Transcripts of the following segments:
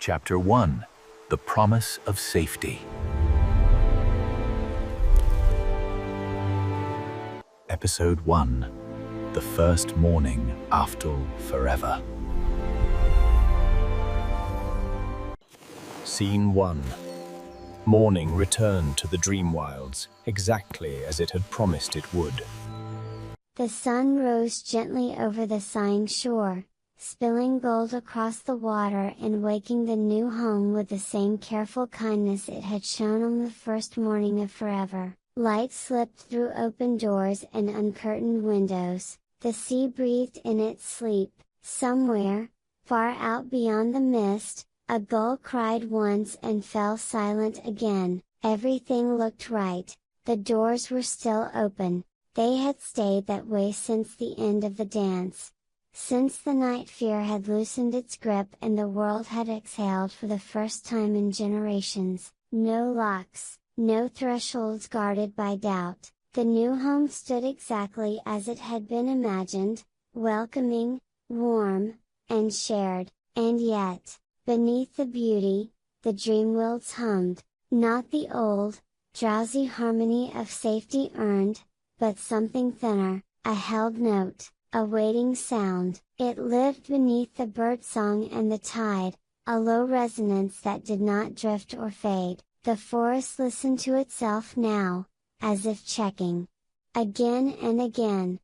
Chapter 1: The Promise of Safety. Episode 1: The First Morning After Forever. Scene 1. Morning returned to the Dreamwilds, exactly as it had promised it would. The sun rose gently over the sighing shore, spilling gold across the water and waking the new home with the same careful kindness it had shown on the first morning of forever. Light slipped through open doors and uncurtained windows, the sea breathed in its sleep. Somewhere, far out beyond the mist, a gull cried once and fell silent again. Everything looked right, the doors were still open, they had stayed that way since the end of the dance. Since the night fear had loosened its grip and the world had exhaled for the first time in generations. No locks, no thresholds guarded by doubt, the new home stood exactly as it had been imagined, welcoming, warm, and shared. And yet, beneath the beauty, the Dreamwilds hummed, not the old, drowsy harmony of safety earned, but something thinner, a held note, a waiting sound. It lived beneath the birdsong and the tide, a low resonance that did not drift or fade. The forest listened to itself now, as if checking, again and again,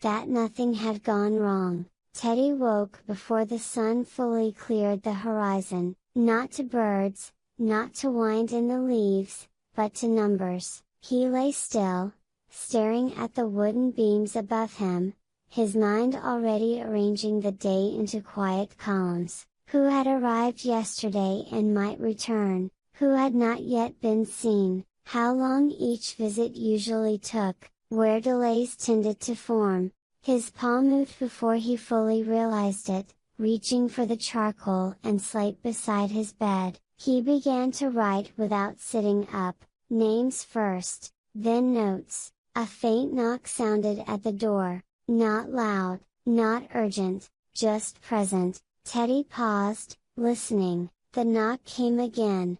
that nothing had gone wrong. Teddy woke before the sun fully cleared the horizon, not to birds, not to wind in the leaves, but to numbers. He lay still, staring at the wooden beams above him, his mind already arranging the day into quiet columns. Who had arrived yesterday and might return, who had not yet been seen, how long each visit usually took, where delays tended to form. His paw moved before he fully realized it, reaching for the charcoal and slate beside his bed. He began to write without sitting up, names first, then notes. A faint knock sounded at the door. Not loud, not urgent, just present. Teddy paused, listening. The knock came again.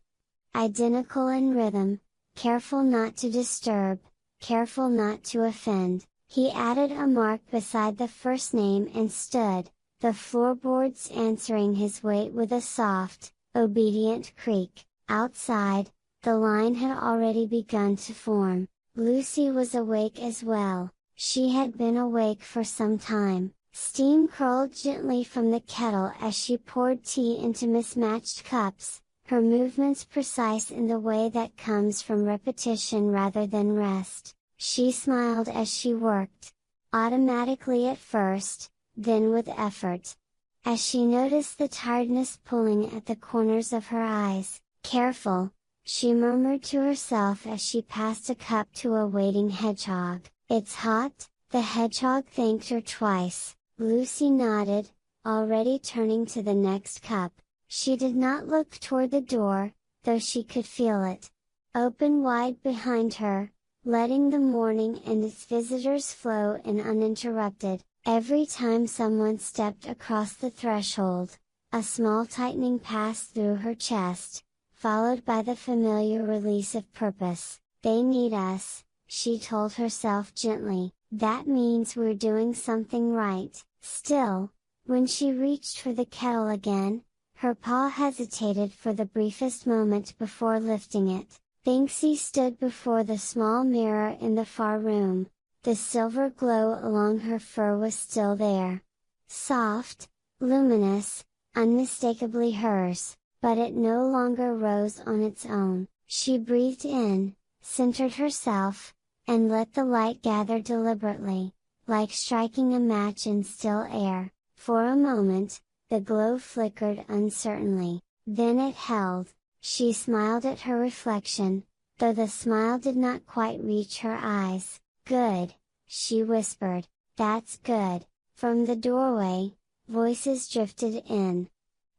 Identical in rhythm, careful not to disturb, careful not to offend. He added a mark beside the first name and stood, the floorboards answering his weight with a soft, obedient creak. Outside, the line had already begun to form. Lucy was awake as well. She had been awake for some time. Steam curled gently from the kettle as she poured tea into mismatched cups, her movements precise in the way that comes from repetition rather than rest. She smiled as she worked, automatically at first, then with effort. As she noticed the tiredness pulling at the corners of her eyes, "Careful," she murmured to herself as she passed a cup to a waiting hedgehog. "It's hot?" The hedgehog thanked her twice. Lucy nodded, already turning to the next cup. She did not look toward the door, though she could feel it open wide behind her, letting the morning and its visitors flow in uninterrupted. Every time someone stepped across the threshold, a small tightening passed through her chest, followed by the familiar release of purpose. "They need us," she told herself gently. "That means we're doing something right." Still, when she reached for the kettle again, her paw hesitated for the briefest moment before lifting it. Thinksy stood before the small mirror in the far room. The silver glow along her fur was still there. Soft, luminous, unmistakably hers, but it no longer rose on its own. She breathed in, centered herself, and let the light gather deliberately, like striking a match in still air. For a moment, the glow flickered uncertainly, then it held. She smiled at her reflection, though the smile did not quite reach her eyes. "Good," she whispered, "that's good." From the doorway, voices drifted in.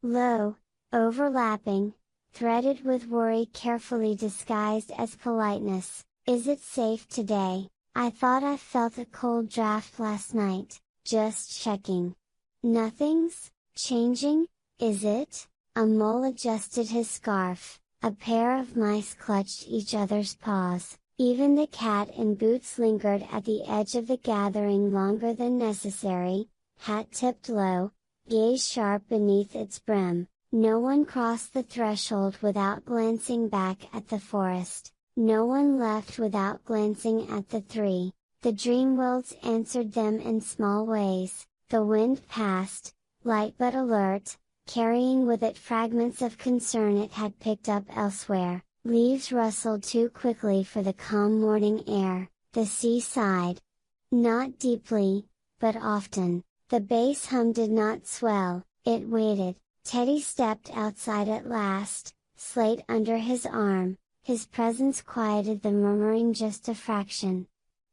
Low, overlapping, threaded with worry carefully disguised as politeness. "Is it safe today? I thought I felt a cold draft last night. Just checking. Nothing's changing, is it?" a mole adjusted his scarf, a pair of mice clutched each other's paws, even the cat in boots lingered at the edge of the gathering longer than necessary, hat tipped low, gaze sharp beneath its brim. No one crossed the threshold without glancing back at the forest, no one left without glancing at the three. The Dreamwilds answered them in small ways. The wind passed, light but alert, carrying with it fragments of concern it had picked up elsewhere. Leaves rustled too quickly for the calm morning air. The sea sighed. Not deeply, but often. The bass hum did not swell, it waited. Teddy stepped outside at last, slate under his arm. His presence quieted the murmuring just a fraction.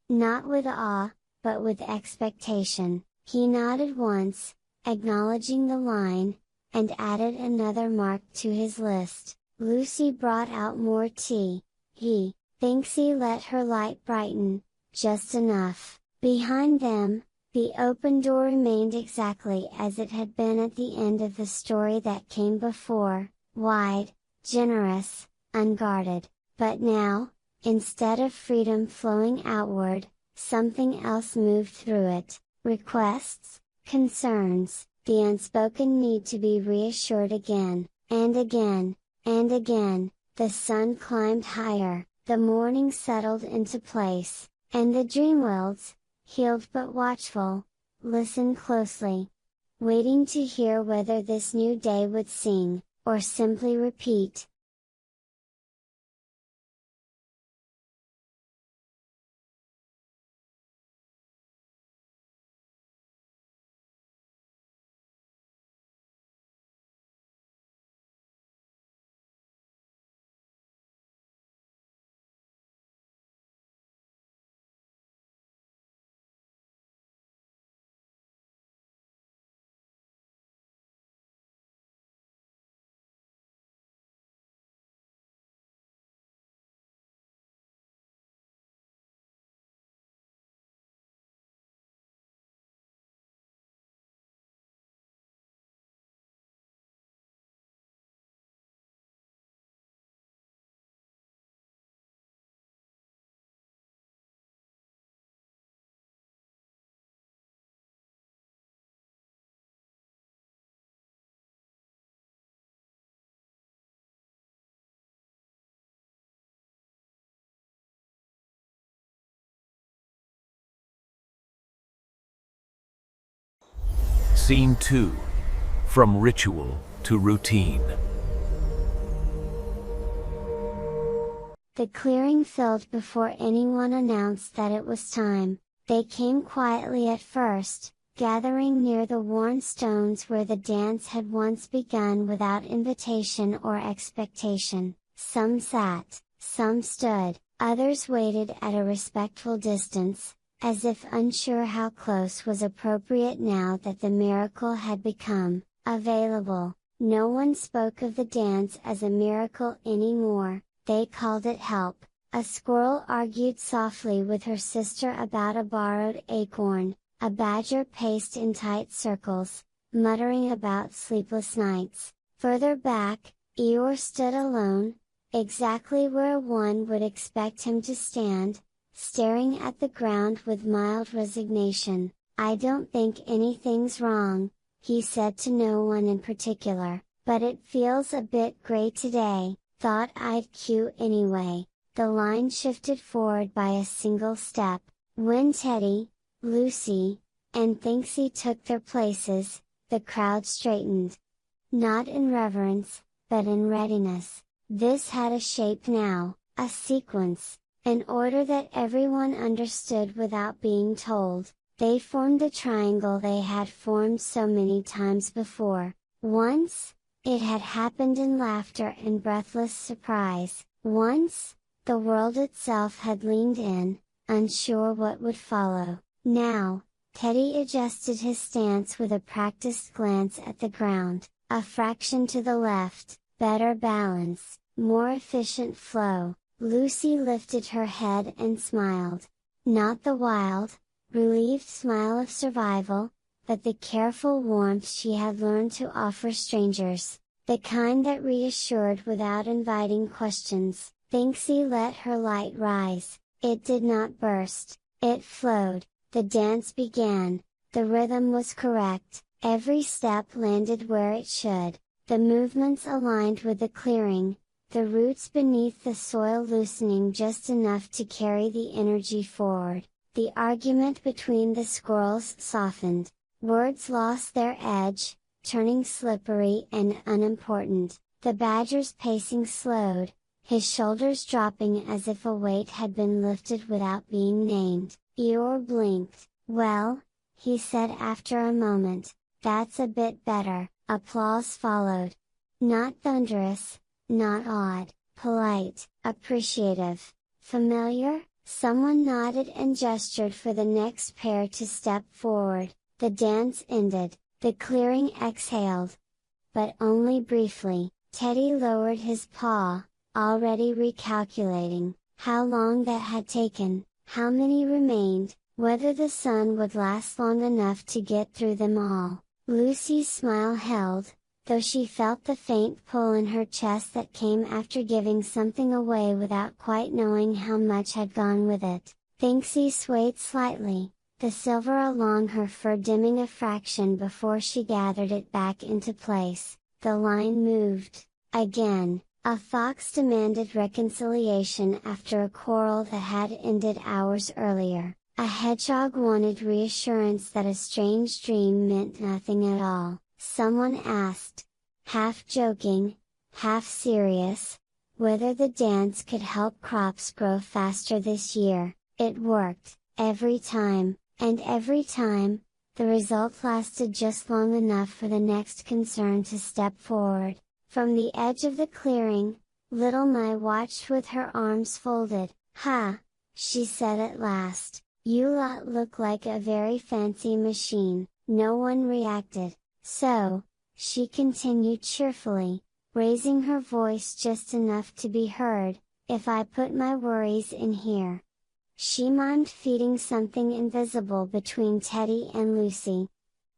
Not with awe, but with expectation. He nodded once, acknowledging the line, and added another mark to his list. Lucy brought out more tea. Thinksy let her light brighten, just enough. Behind them, the open door remained exactly as it had been at the end of the story that came before, wide, generous, unguarded. But now, instead of freedom flowing outward, something else moved through it. Requests, concerns, the unspoken need to be reassured again, and again, and again. The sun climbed higher, the morning settled into place, and the Dreamwilds, healed but watchful, listened closely, waiting to hear whether this new day would sing, or simply repeat. Scene 2. From Ritual to Routine. The clearing filled before anyone announced that it was time. They came quietly at first, gathering near the worn stones where the dance had once begun without invitation or expectation. Some sat, some stood, others waited at a respectful distance, as if unsure how close was appropriate now that the miracle had become available. No one spoke of the dance as a miracle anymore, they called it help. A squirrel argued softly with her sister about a borrowed acorn, a badger paced in tight circles, muttering about sleepless nights. Further back, Eeyore stood alone, exactly where one would expect him to stand, staring at the ground with mild resignation. "I don't think anything's wrong," he said to no one in particular, "but it feels a bit gray today, thought I'd cue anyway." The line shifted forward by a single step. When Teddy, Lucy, and Thinksy took their places, the crowd straightened. Not in reverence, but in readiness. This had a shape now, a sequence, an order that everyone understood without being told. They formed the triangle they had formed so many times before. Once, it had happened in laughter and breathless surprise. Once, the world itself had leaned in, unsure what would follow. Now, Teddy adjusted his stance with a practiced glance at the ground. A fraction to the left, better balance, more efficient flow. Lucy lifted her head and smiled. Not the wild, relieved smile of survival, but the careful warmth she had learned to offer strangers. the kind that reassured without inviting questions. Thinksy let her light rise. It did not burst, it flowed. The dance began. The rhythm was correct, every step landed where it should, the movements aligned with the clearing, the roots beneath the soil loosening just enough to carry the energy forward. The argument between the squirrels softened, words lost their edge, turning slippery and unimportant. The badger's pacing slowed, his shoulders dropping as if a weight had been lifted without being named. Eeyore blinked. "Well," he said after a moment, "that's a bit better." Applause followed. Not thunderous, not odd, polite, appreciative, familiar. Someone nodded and gestured for the next pair to step forward. The dance ended, the clearing exhaled. But only briefly. Teddy lowered his paw, already recalculating how long that had taken, how many remained, whether the sun would last long enough to get through them all. Lucy's smile held, though she felt the faint pull in her chest that came after giving something away without quite knowing how much had gone with it. Thinksy swayed slightly, the silver along her fur dimming a fraction before she gathered it back into place. The line moved. Again, a fox demanded reconciliation after a quarrel that had ended hours earlier. A hedgehog wanted reassurance that a strange dream meant nothing at all. Someone asked, half joking, half serious, whether the dance could help crops grow faster this year. It worked, every time, and every time, the result lasted just long enough for the next concern to step forward. From the edge of the clearing, Little Mai watched with her arms folded. "Ha!" she said at last. "You lot look like a very fancy machine." No one reacted. "So," she continued cheerfully, raising her voice just enough to be heard, "if I put my worries in here." She mimed feeding something invisible between Teddy and Lucy.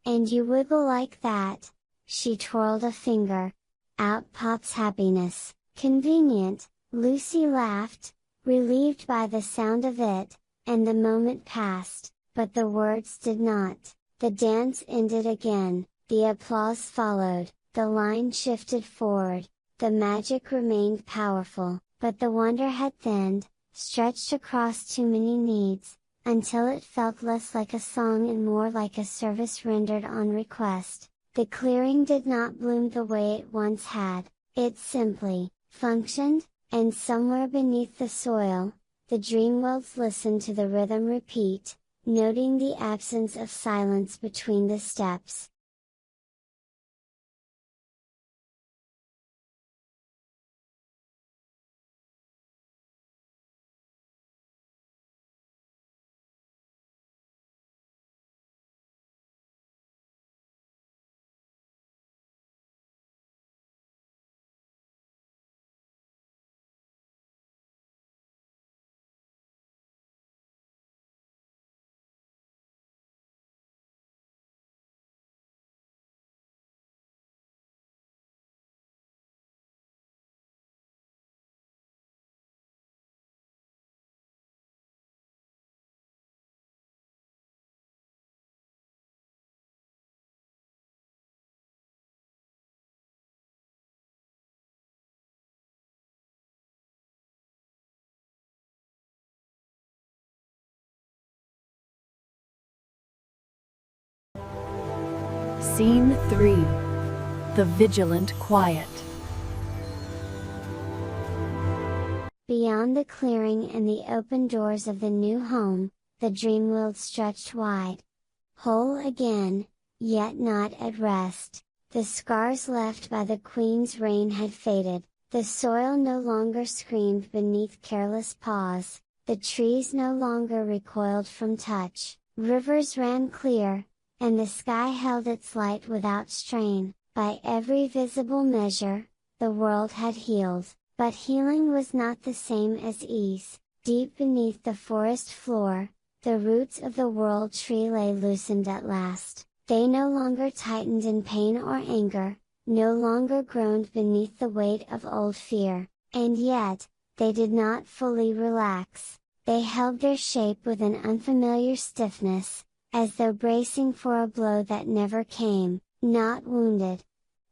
"And you wiggle like that?" She twirled a finger. Out pops happiness. "Convenient," Lucy laughed, relieved by the sound of it, and the moment passed, but the words did not. The dance ended again, the applause followed, the line shifted forward, the magic remained powerful, but the wonder had thinned, stretched across too many needs, until it felt less like a song and more like a service rendered on request. The clearing did not bloom the way it once had, it simply functioned, and somewhere beneath the soil, the Dreamwilds listened to the rhythm repeat, noting the absence of silence between the steps. Scene 3. The Vigilant Quiet. Beyond the clearing and the open doors of the new home, the Dreamworld stretched wide. Whole again, yet not at rest. The scars left by the Queen's reign had faded, the soil no longer screamed beneath careless paws, the trees no longer recoiled from touch, rivers ran clear, and the sky held its light without strain. By every visible measure, the world had healed, but healing was not the same as ease. Deep beneath the forest floor, the roots of the world tree lay loosened at last. They no longer tightened in pain or anger, no longer groaned beneath the weight of old fear, and yet, they did not fully relax. They held their shape with an unfamiliar stiffness, as though bracing for a blow that never came, not wounded,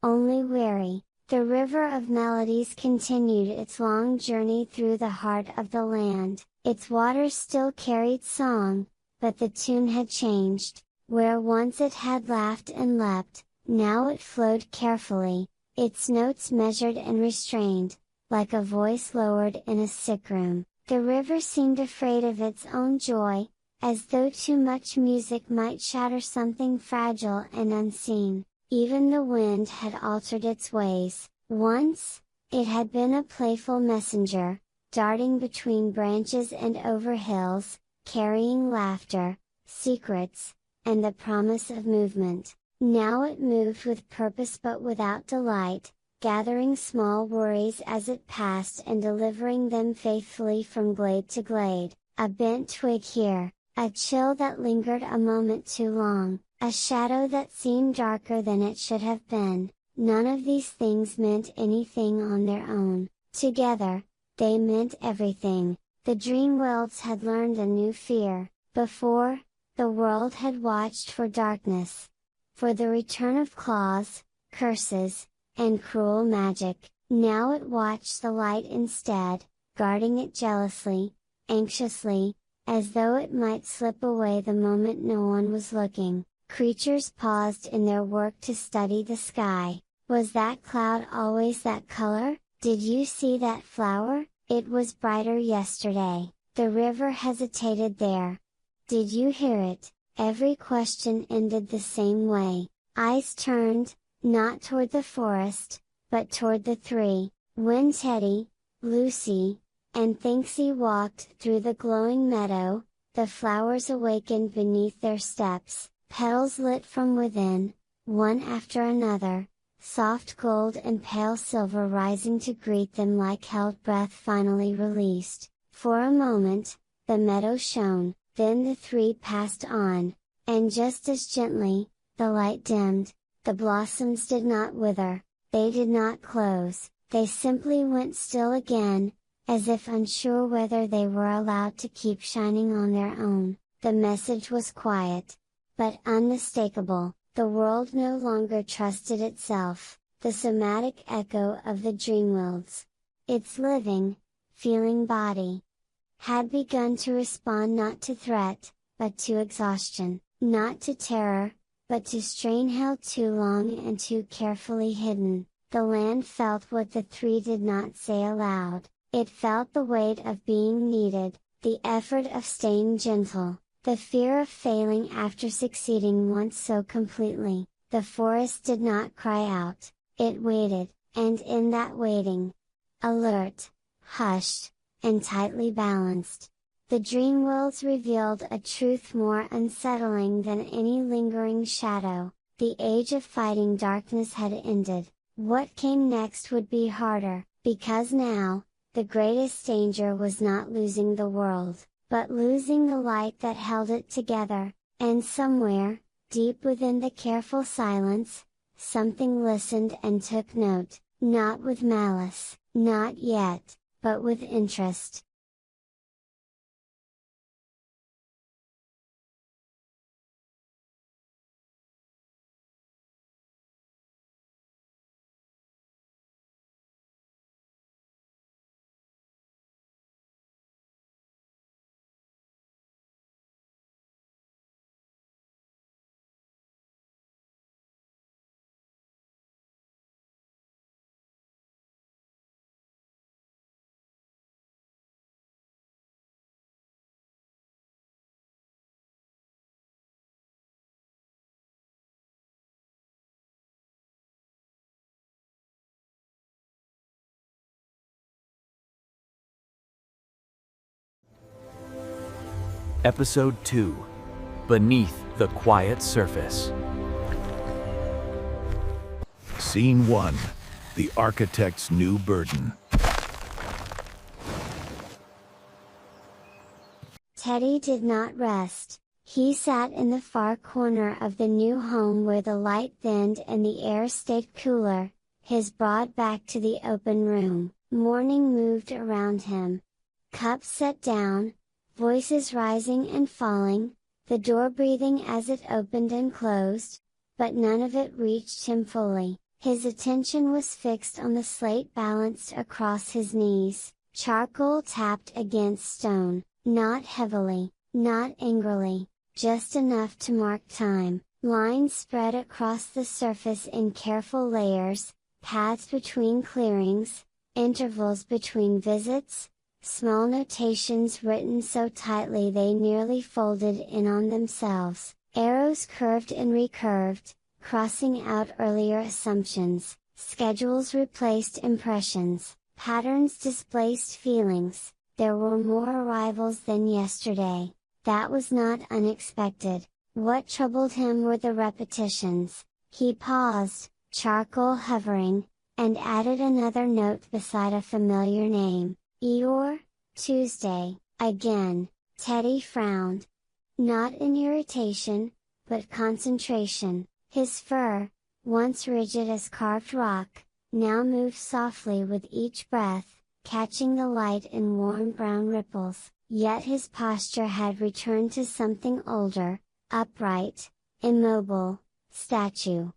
only weary. The river of melodies continued its long journey through the heart of the land. Its waters still carried song, but the tune had changed. Where once it had laughed and leapt, now it flowed carefully, its notes measured and restrained, like a voice lowered in a sick room. The river seemed afraid of its own joy, as though too much music might shatter something fragile and unseen. Even the wind had altered its ways. Once, it had been a playful messenger, darting between branches and over hills, carrying laughter, secrets, and the promise of movement. Now it moved with purpose but without delight, gathering small worries as it passed and delivering them faithfully from glade to glade. A bent twig here, a chill that lingered a moment too long, a shadow that seemed darker than it should have been. None of these things meant anything on their own. Together, they meant everything. The Dreamwilds had learned a new fear. Before, the world had watched for darkness, for the return of claws, curses, and cruel magic. Now it watched the light instead, guarding it jealously, anxiously, as though it might slip away the moment no one was looking. Creatures paused in their work to study the sky. Was that cloud always that color? Did you see that flower? It was brighter yesterday. The river hesitated there. Did you hear it? Every question ended the same way. Eyes turned, not toward the forest, but toward the three. When Teddy, Lucy, and Thinksy walked through the glowing meadow, the flowers awakened beneath their steps. Petals lit from within, one after another, soft gold and pale silver rising to greet them like held breath finally released. For a moment, the meadow shone, then the three passed on, and just as gently, the light dimmed. The blossoms did not wither, they did not close, they simply went still again, as if unsure whether they were allowed to keep shining on their own. The message was quiet, but unmistakable. The world no longer trusted itself. The somatic echo of the Dreamwilds, its living, feeling body, had begun to respond not to threat, but to exhaustion, not to terror, but to strain held too long and too carefully hidden. The land felt what the three did not say aloud. It felt the weight of being needed, the effort of staying gentle, the fear of failing after succeeding once so completely. The forest did not cry out, it waited, and in that waiting, alert, hushed, and tightly balanced, the Dreamwilds revealed a truth more unsettling than any lingering shadow. The age of fighting darkness had ended. What came next would be harder, because now, the greatest danger was not losing the world, but losing the light that held it together. And somewhere, deep within the careful silence, something listened and took note, not with malice, not yet, but with interest. Episode 2: Beneath the Quiet Surface. Scene 1: The Architect's New Burden. Teddy did not rest. He sat in the far corner of the new home where the light thinned and the air stayed cooler, his broad back to the open room. Morning moved around him. Cups set down, voices rising and falling, the door breathing as it opened and closed, but none of it reached him fully. His attention was fixed on the slate balanced across his knees, charcoal tapped against stone, not heavily, not angrily, just enough to mark time, lines spread across the surface in careful layers, paths between clearings, intervals between visits, small notations written so tightly they nearly folded in on themselves, arrows curved and recurved, crossing out earlier assumptions, schedules replaced impressions, patterns displaced feelings. There were more arrivals than yesterday. That was not unexpected. What troubled him were the repetitions. He paused, charcoal hovering, and added another note beside a familiar name. Eeyore, Tuesday, again. Teddy frowned. Not in irritation, but concentration. His fur, once rigid as carved rock, now moved softly with each breath, catching the light in warm brown ripples, yet his posture had returned to something older, upright, immobile, statue.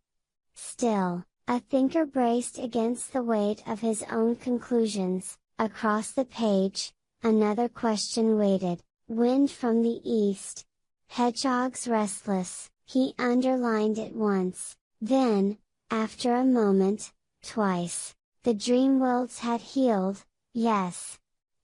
Still, a thinker braced against the weight of his own conclusions. Across the page, another question waited. Wind from the east. Hedgehogs restless. He underlined it once, then, after a moment, twice. The Dreamwilds had healed, yes.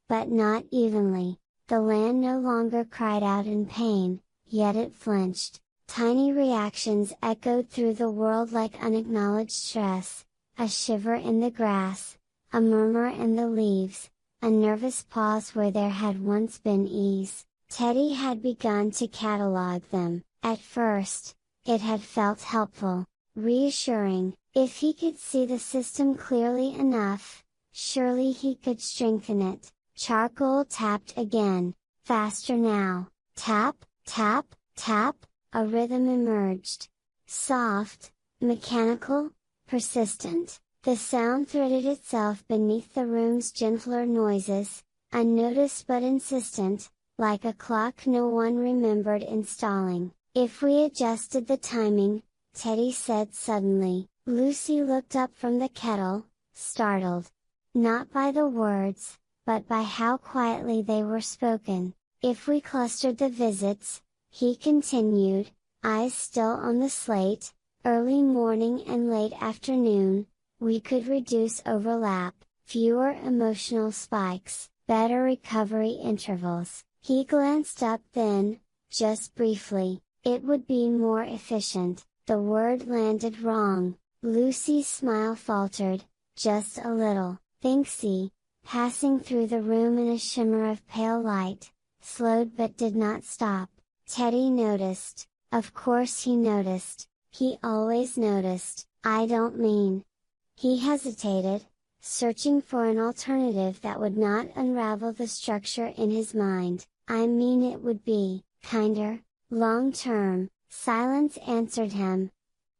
But not evenly. The land no longer cried out in pain, yet it flinched. Tiny reactions echoed through the world like unacknowledged stress, a shiver in the grass, a murmur in the leaves, a nervous pause where there had once been ease. Teddy had begun to catalog them. At first, it had felt helpful, reassuring. If he could see the system clearly enough, surely he could strengthen it. Charcoal tapped again, faster now. Tap, tap, tap, a rhythm emerged. Soft, mechanical, persistent. The sound threaded itself beneath the room's gentler noises, unnoticed but insistent, like a clock no one remembered installing. If we adjusted the timing, Teddy said suddenly. Lucy looked up from the kettle, startled. Not by the words, but by how quietly they were spoken. If we clustered the visits, he continued, eyes still on the slate, early morning and late afternoon, we could reduce overlap, fewer emotional spikes, better recovery intervals. He glanced up then, just briefly. It would be more efficient. The word landed wrong. Lucy's smile faltered, just a little. Thinksy, passing through the room in a shimmer of pale light, slowed but did not stop. Teddy noticed. Of course he noticed. He always noticed. I don't mean. He hesitated, searching for an alternative that would not unravel the structure in his mind. I mean it would be kinder, long-term. Silence answered him.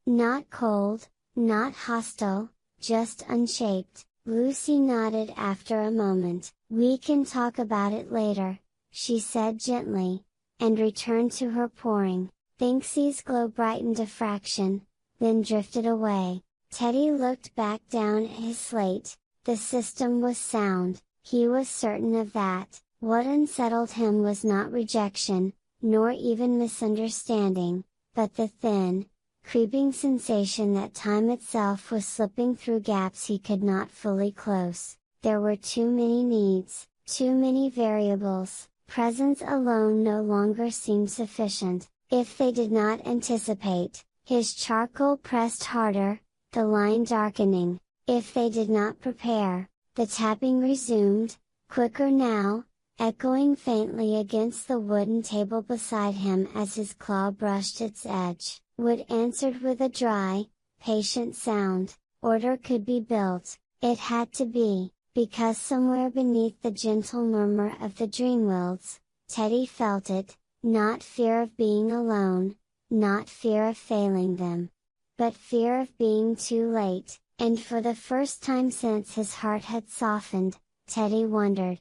Not cold, not hostile, just unshaped. Lucy nodded after a moment. We can talk about it later, she said gently, and returned to her pouring. Thinksy's glow brightened a fraction, then drifted away. Teddy looked back down at his slate. The system was sound, he was certain of that. What unsettled him was not rejection, nor even misunderstanding, but the thin, creeping sensation that time itself was slipping through gaps he could not fully close. There were too many needs, too many variables. Presence alone no longer seemed sufficient. If they did not anticipate, his charcoal pressed harder, the line darkening. If they did not prepare, the tapping resumed, quicker now, echoing faintly against the wooden table beside him as his claw brushed its edge. Wood answered with a dry, patient sound. Order could be built. It had to be, because somewhere beneath the gentle murmur of the Dreamwilds, Teddy felt it, Not fear of being alone, not fear of failing them, but fear of being too late, and for the first time since his heart had softened, Teddy wondered,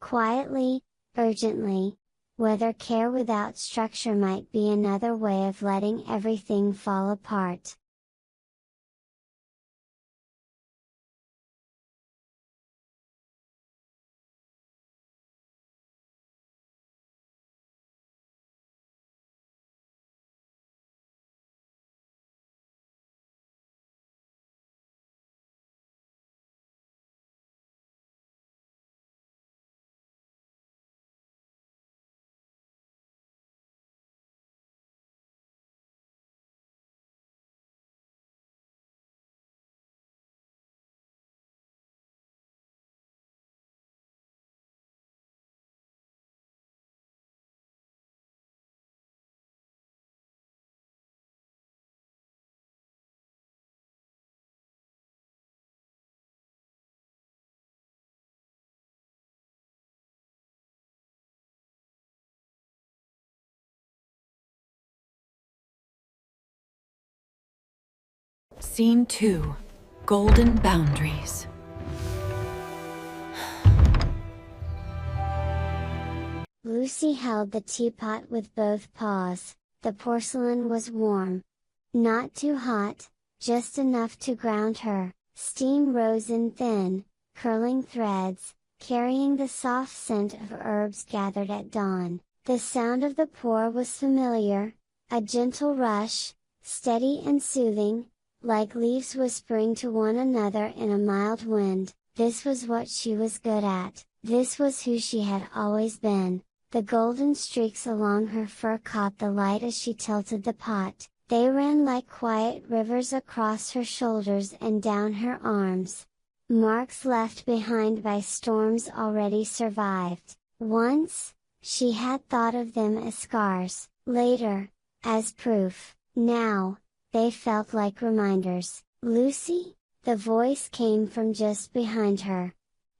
quietly, urgently, whether care without structure might be another way of letting everything fall apart. Scene 2. Golden Boundaries. Lucy held the teapot with both paws. The porcelain was warm. Not too hot, just enough to ground her. Steam rose in thin, curling threads, carrying the soft scent of herbs gathered at dawn. The sound of the pour was familiar, a gentle rush, steady and soothing, like leaves whispering to one another in a mild wind. This was what she was good at. This was who she had always been. The golden streaks along her fur caught the light as she tilted the pot. They ran like quiet rivers across her shoulders and down her arms. Marks left behind by storms already survived. Once, she had thought of them as scars. Later, as proof. Now, they felt like reminders. "Lucy?" The voice came from just behind her.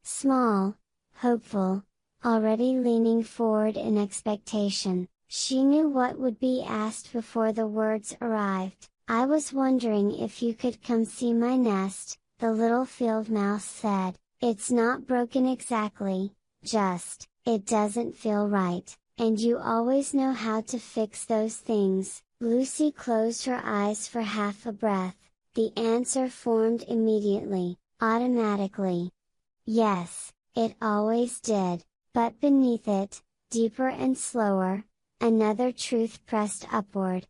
Small, hopeful, already leaning forward in expectation. She knew what would be asked before the words arrived. "I was wondering if you could come see my nest," the little field mouse said. "It's not broken exactly, just, it doesn't feel right, and you always know how to fix those things." Lucy closed her eyes for half a breath. The answer formed immediately, automatically. Yes, it always did. But beneath it, deeper and slower, another truth pressed upward.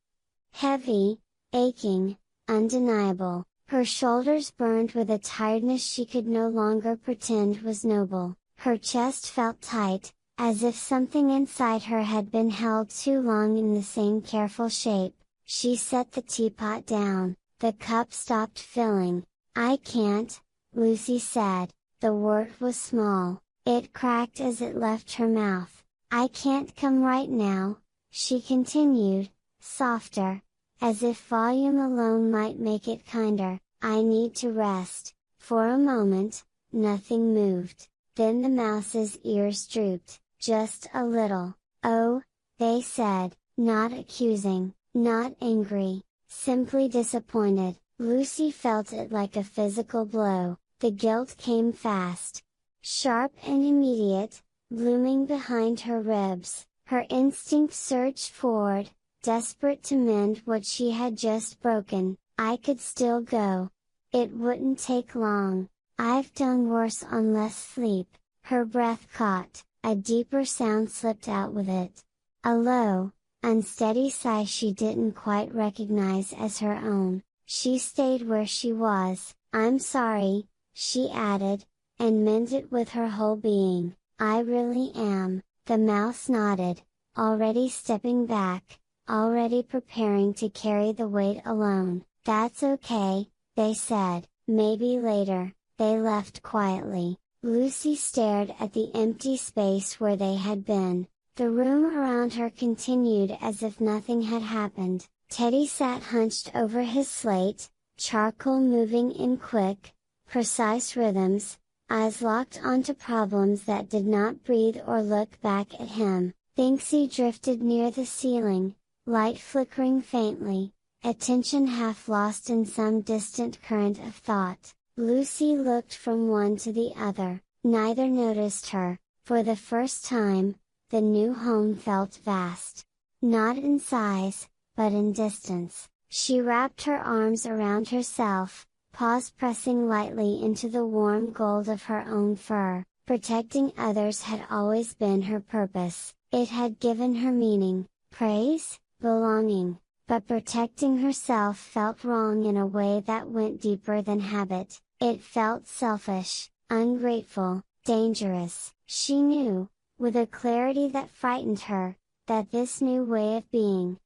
Heavy, aching, undeniable. Her shoulders burned with a tiredness she could no longer pretend was noble. Her chest felt tight, as if something inside her had been held too long in the same careful shape. She set the teapot down. The cup stopped filling. "I can't," Lucy said. The word was small. It cracked as it left her mouth. "I can't come right now," she continued, softer, as if volume alone might make it kinder. "I need to rest." For a moment, nothing moved. Then the mouse's ears drooped, just a little. "Oh," they said, not accusing, not angry, simply disappointed. Lucy felt it like a physical blow. The guilt came fast. Sharp and immediate, blooming behind her ribs. Her instinct surged forward, desperate to mend what she had just broken. "I could still go. It wouldn't take long. I've done worse on less sleep." Her breath caught, a deeper sound slipped out with it. A low, unsteady sigh she didn't quite recognize as her own. She stayed where she was. "I'm sorry," she added, and meant it with her whole being. "I really am." The mouse nodded, already stepping back, already preparing to carry the weight alone. "That's okay," they said. "Maybe later." They left quietly. Lucy stared at the empty space where they had been. The room around her continued as if nothing had happened. Teddy sat hunched over his slate, charcoal moving in quick, precise rhythms, eyes locked onto problems that did not breathe or look back at him. Thinksy drifted near the ceiling, light flickering faintly, attention half lost in some distant current of thought. Lucy looked from one to the other, neither noticed her. For the first time, the new home felt vast. Not in size, but in distance. She wrapped her arms around herself, paws pressing lightly into the warm gold of her own fur. Protecting others had always been her purpose. It had given her meaning, praise, belonging. But protecting herself felt wrong in a way that went deeper than habit. It felt selfish, ungrateful, dangerous. She knew, with a clarity that frightened her, that this new way of being,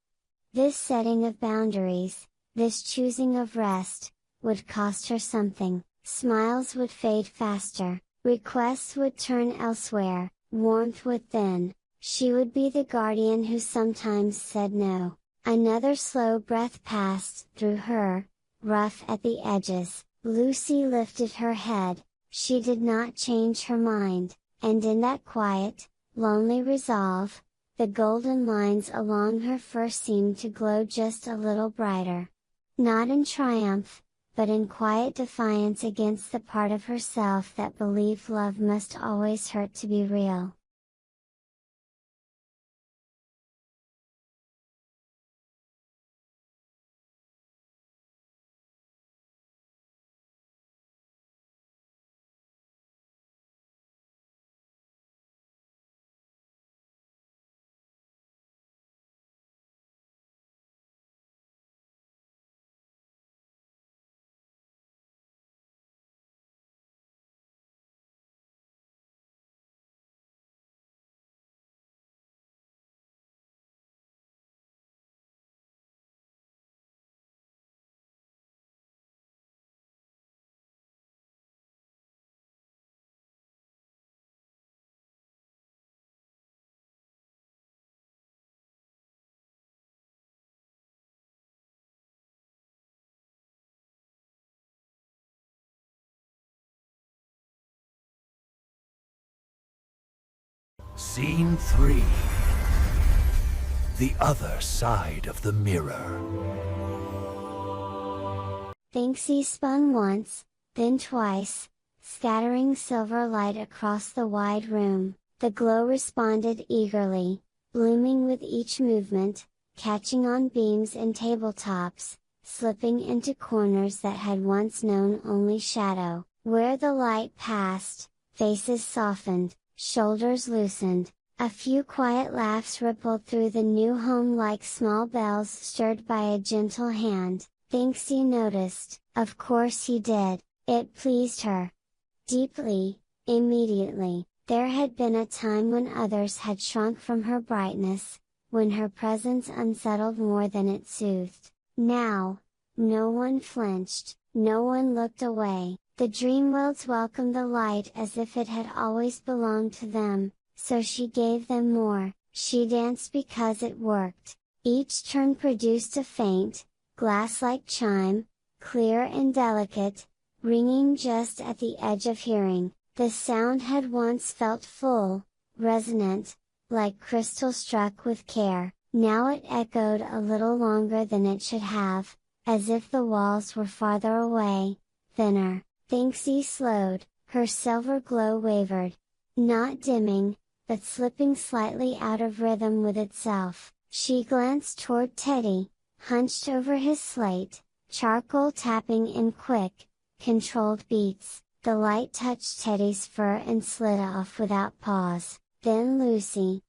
this setting of boundaries, this choosing of rest, would cost her something. Smiles would fade faster, requests would turn elsewhere, warmth would thin. She would be the guardian who sometimes said no. Another slow breath passed through her, rough at the edges. Lucy lifted her head. She did not change her mind, and in that quiet, lonely resolve, the golden lines along her fur seemed to glow just a little brighter. Not in triumph, but in quiet defiance against the part of herself that believed love must always hurt to be real. Scene 3. The other side of the mirror. Thinksy spun once, then twice, scattering silver light across the wide room. The glow responded eagerly, blooming with each movement, catching on beams and tabletops, slipping into corners that had once known only shadow. Where the light passed, faces softened, shoulders loosened, a few quiet laughs rippled through the new home like small bells stirred by a gentle hand. Thinksy noticed. Of course he did. It pleased her deeply, immediately. There had been a time when others had shrunk from her brightness, when her presence unsettled more than it soothed. Now, no one flinched, no one looked away. The Dreamwilds welcomed the light as if it had always belonged to them, so she gave them more. She danced because it worked. Each turn produced a faint, glass-like chime, clear and delicate, ringing just at the edge of hearing. The sound had once felt full, resonant, like crystal struck with care. Now it echoed a little longer than it should have, as if the walls were farther away, thinner. Thinksy slowed, her silver glow wavered. Not dimming, but slipping slightly out of rhythm with itself. She glanced toward Teddy, hunched over his slate, charcoal tapping in quick, controlled beats. The light touched Teddy's fur and slid off without pause. Then Lucy,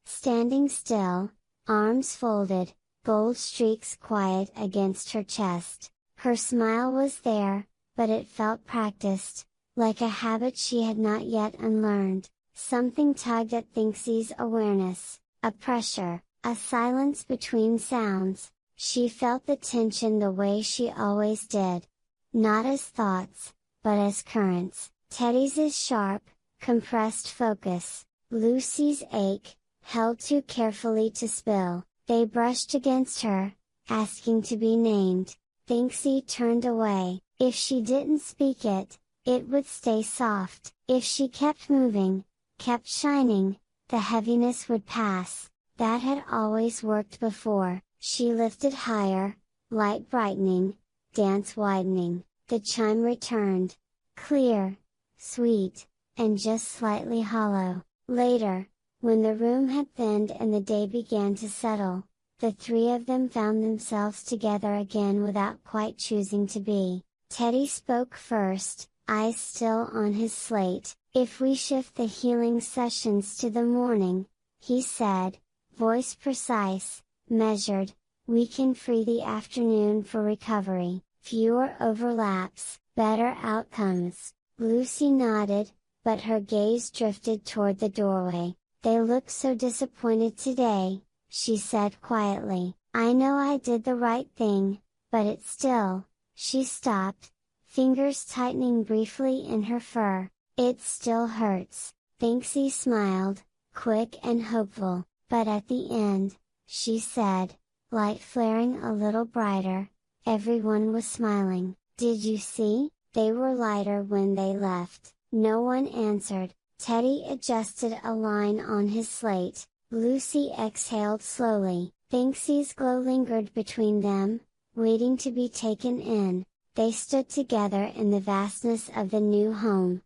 standing still, arms folded, gold streaks quiet against her chest. Her smile was there, but it felt practiced, like a habit she had not yet unlearned. Something tugged at Thinksy's awareness, a pressure, a silence between sounds. She felt the tension the way she always did. Not as thoughts, but as currents. Teddy's is sharp, compressed focus. Lucy's ache, held too carefully to spill. They brushed against her, asking to be named. Thinksy turned away. If she didn't speak it, it would stay soft. If she kept moving, kept shining, the heaviness would pass. That had always worked before. She lifted higher, light brightening, dance widening. The chime returned. Clear, sweet, and just slightly hollow. Later, when the room had thinned and the day began to settle, the three of them found themselves together again without quite choosing to be. Teddy spoke first, eyes still on his slate. "If we shift the healing sessions to the morning," he said, voice precise, measured, "we can free the afternoon for recovery, fewer overlaps, better outcomes." Lucy nodded, but her gaze drifted toward the doorway. "They look so disappointed today," she said quietly. "I know I did the right thing, but it still..." She stopped, fingers tightening briefly in her fur. "It still hurts." Thinksy smiled, quick and hopeful, "But at the end," she said, light flaring a little brighter, everyone was smiling. "Did you see? They were lighter when they left." No one answered. Teddy adjusted a line on his slate. Lucy exhaled slowly. Thinksy's glow lingered between them, waiting to be taken in. They stood together in the vastness of the new home.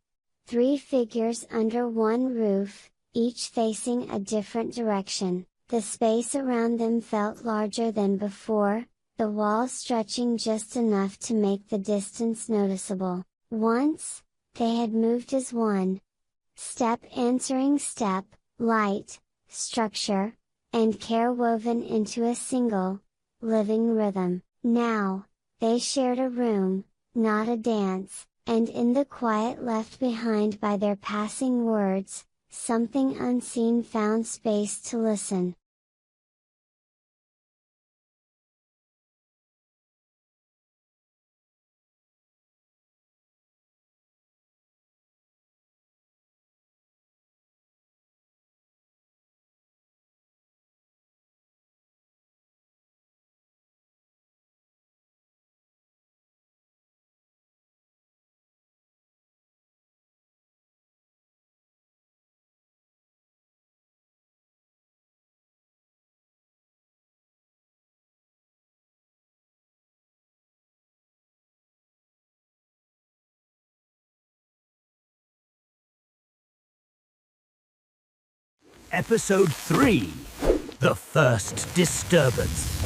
3 figures under one roof, each facing a different direction. The space around them felt larger than before, the walls stretching just enough to make the distance noticeable. Once, they had moved as one. Step answering step, light, structure, and care woven into a single, living rhythm. Now, they shared a room, not a dance, and in the quiet left behind by their passing words, something unseen found space to listen. Episode 3, The First Disturbance.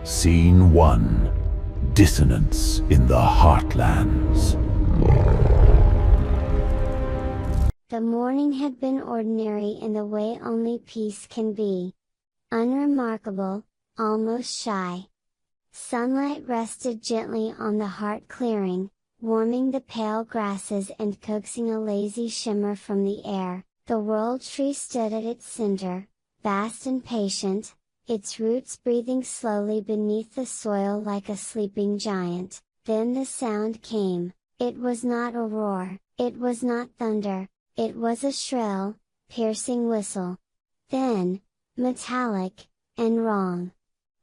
Scene 1, Dissonance in the Heartlands. The morning had been ordinary in the way only peace can be. Unremarkable, almost shy. Sunlight rested gently on the heart clearing, warming the pale grasses and coaxing a lazy shimmer from the air. The world tree stood at its center, vast and patient, its roots breathing slowly beneath the soil like a sleeping giant. Then the sound came. It was not a roar, it was not thunder, it was a shrill, piercing whistle. Then, metallic, and wrong.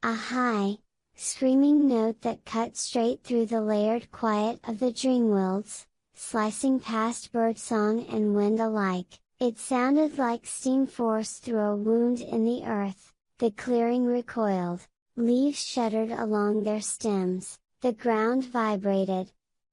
A high, screaming note that cut straight through the layered quiet of the Dreamwilds, slicing past birdsong and wind alike. It sounded like steam forced through a wound in the earth. The clearing recoiled, leaves shuddered along their stems, the ground vibrated.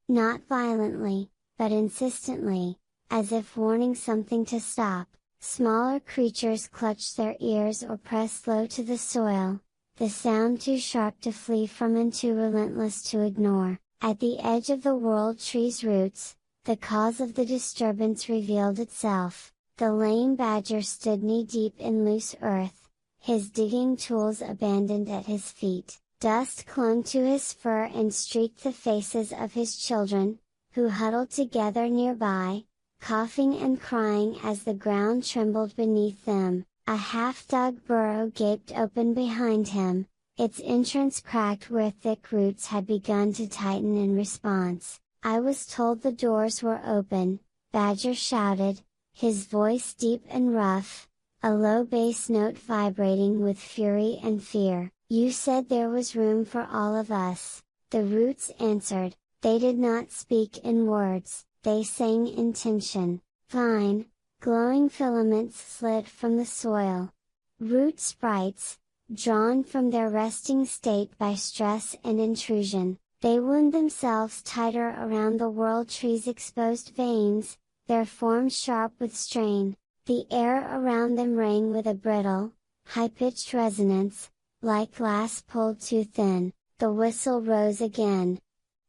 Not violently, but insistently, as if warning something to stop. Smaller creatures clutched their ears or pressed low to the soil, the sound too sharp to flee from and too relentless to ignore. At the edge of the world tree's roots, the cause of the disturbance revealed itself. The lame badger stood knee-deep in loose earth, his digging tools abandoned at his feet. Dust clung to his fur and streaked the faces of his children, who huddled together nearby, coughing and crying as the ground trembled beneath them. A half-dug burrow gaped open behind him, its entrance cracked where thick roots had begun to tighten in response. "I was told the doors were open," Badger shouted, his voice deep and rough, a low bass note vibrating with fury and fear. "You said there was room for all of us," the roots answered. They did not speak in words, they sang in tension. Fine, glowing filaments slid from the soil. Root sprites, drawn from their resting state by stress and intrusion, they wound themselves tighter around the world tree's exposed veins, their forms sharp with strain. The air around them rang with a brittle, high-pitched resonance, like glass pulled too thin. The whistle rose again.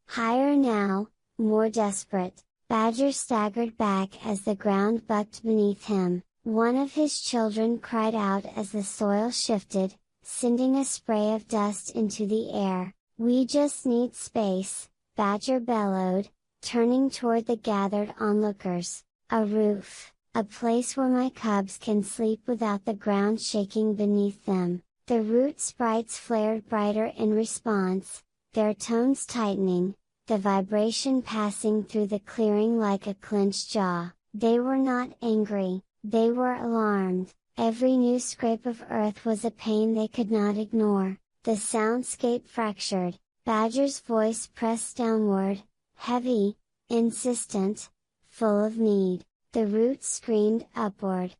Higher now, more desperate. Badger staggered back as the ground bucked beneath him. One of his children cried out as the soil shifted, sending a spray of dust into the air. "We just need space," Badger bellowed, turning toward the gathered onlookers. "A roof, a place where my cubs can sleep without the ground shaking beneath them." The root sprites flared brighter in response, their tones tightening, the vibration passing through the clearing like a clenched jaw. They were not angry, they were alarmed. Every new scrape of earth was a pain they could not ignore. The soundscape fractured, Badger's voice pressed downward, heavy, insistent, full of need. The roots screamed upward.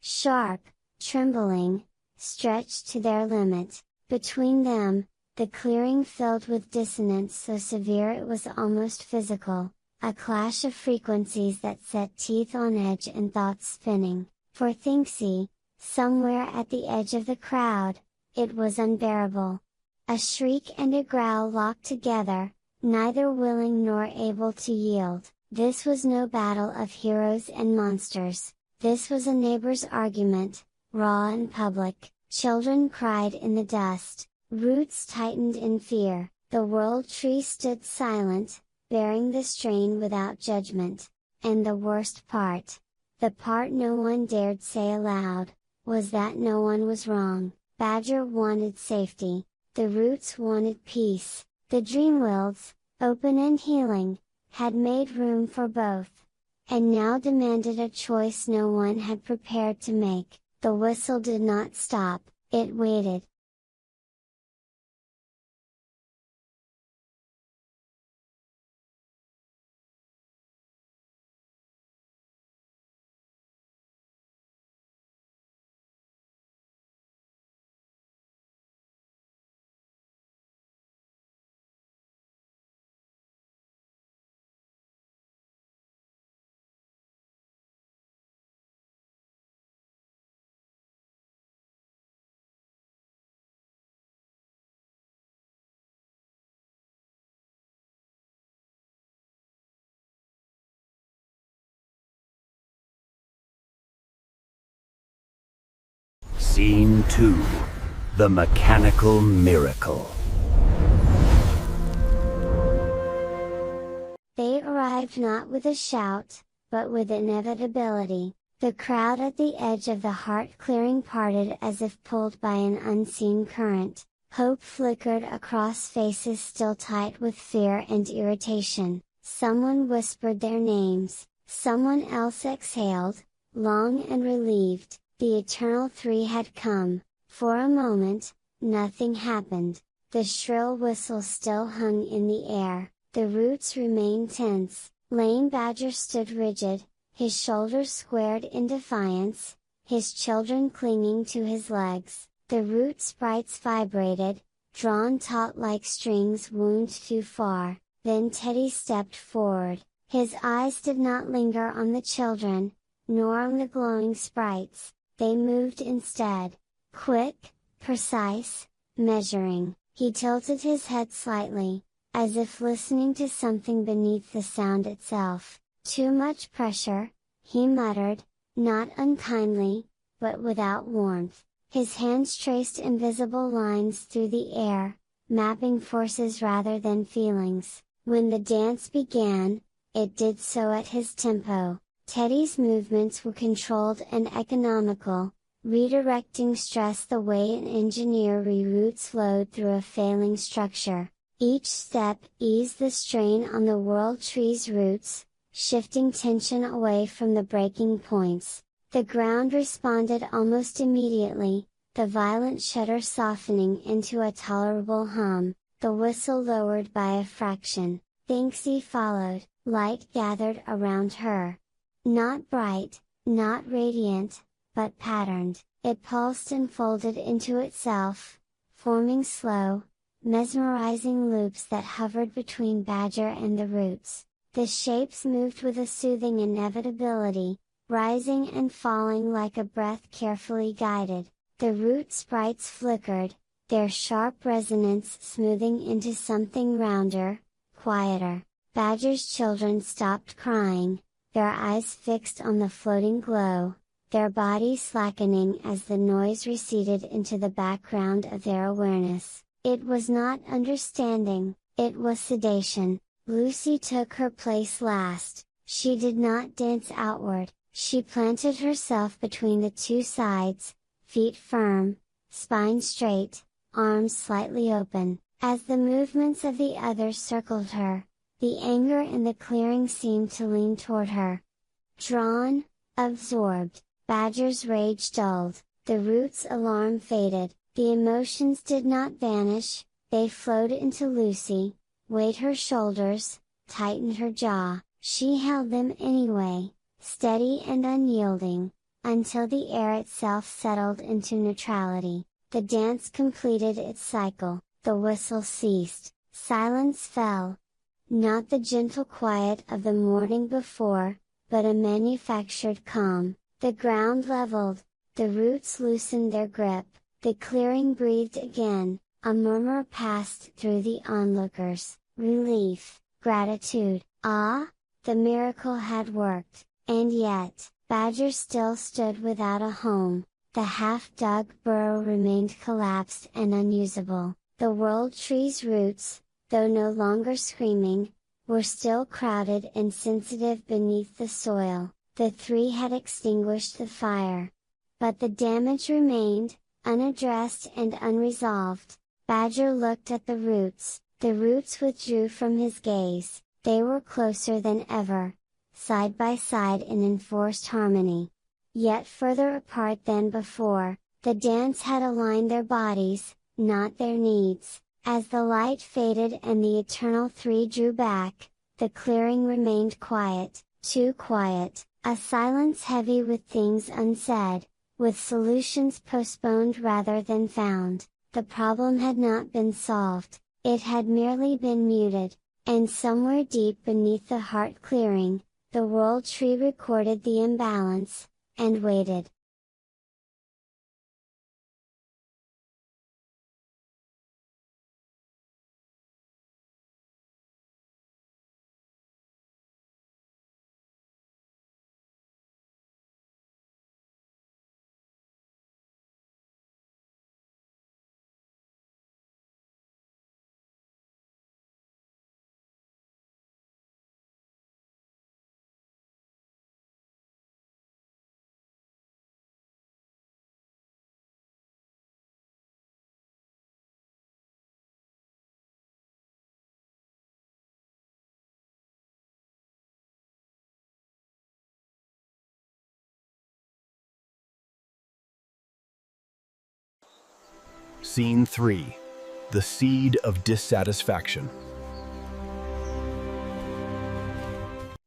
Sharp, trembling, stretched to their limit. Between them, the clearing filled with dissonance so severe it was almost physical, a clash of frequencies that set teeth on edge and thoughts spinning. For Thinksy, somewhere at the edge of the crowd, it was unbearable. A shriek and a growl locked together, neither willing nor able to yield. This was no battle of heroes and monsters, this was a neighbor's argument, raw and public. Children cried in the dust, roots tightened in fear, the world tree stood silent, bearing the strain without judgment. And the worst part, the part no one dared say aloud, was that no one was wrong. Badger wanted safety, the roots wanted peace. The Dreamwilds, open and healing, had made room for both, and now demanded a choice no one had prepared to make. The whistle did not stop, it waited. Scene 2. The Mechanical Miracle. They arrived not with a shout, but with inevitability. The crowd at the edge of the heart-clearing parted as if pulled by an unseen current. Hope flickered across faces still tight with fear and irritation. Someone whispered their names, someone else exhaled, long and relieved. The eternal three had come. For a moment, nothing happened. The shrill whistle still hung in the air. The roots remained tense. Lame Badger stood rigid, his shoulders squared in defiance, his children clinging to his legs. The root sprites vibrated, drawn taut like strings wound too far. Then Teddy stepped forward. His eyes did not linger on the children, nor on the glowing sprites. They moved instead. Quick, precise, measuring. He tilted his head slightly, as if listening to something beneath the sound itself. "Too much pressure," he muttered, not unkindly, but without warmth. His hands traced invisible lines through the air, mapping forces rather than feelings. When the dance began, it did so at his tempo. Teddy's movements were controlled and economical, redirecting stress the way an engineer reroutes load through a failing structure. Each step eased the strain on the world tree's roots, shifting tension away from the breaking points. The ground responded almost immediately, the violent shudder softening into a tolerable hum, the whistle lowered by a fraction. Thinksy followed, light gathered around her. Not bright, not radiant, but patterned. It pulsed and folded into itself, forming slow, mesmerizing loops that hovered between Badger and the roots. The shapes moved with a soothing inevitability, rising and falling like a breath carefully guided. The root sprites flickered, their sharp resonance smoothing into something rounder, quieter. Badger's children stopped crying, their eyes fixed on the floating glow, their bodies slackening as the noise receded into the background of their awareness. It was not understanding, it was sedation. Lucy took her place last. She did not dance outward, she planted herself between the two sides, feet firm, spine straight, arms slightly open. As the movements of the others circled her, the anger in the clearing seemed to lean toward her. Drawn, absorbed, Badger's rage dulled, the root's alarm faded, the emotions did not vanish, they flowed into Lucy, weighed her shoulders, tightened her jaw. She held them anyway, steady and unyielding, until the air itself settled into neutrality. The dance completed its cycle, the whistle ceased, silence fell. Not the gentle quiet of the morning before, but a manufactured calm. The ground leveled, the roots loosened their grip, the clearing breathed again, a murmur passed through the onlookers, relief, gratitude, ah, the miracle had worked, and yet, Badger still stood without a home, the half-dug burrow remained collapsed and unusable, the world tree's roots, though no longer screaming, were still crowded and sensitive beneath the soil. The three had extinguished the fire. But the damage remained, unaddressed and unresolved. Badger looked at the roots withdrew from his gaze, they were closer than ever, side by side in enforced harmony. Yet further apart than before, the dance had aligned their bodies, not their needs. As the light faded and the eternal three drew back, the clearing remained quiet, too quiet, a silence heavy with things unsaid, with solutions postponed rather than found. The problem had not been solved, it had merely been muted, and somewhere deep beneath the heart clearing, the world tree recorded the imbalance, and waited. Scene 3. The Seed of Dissatisfaction.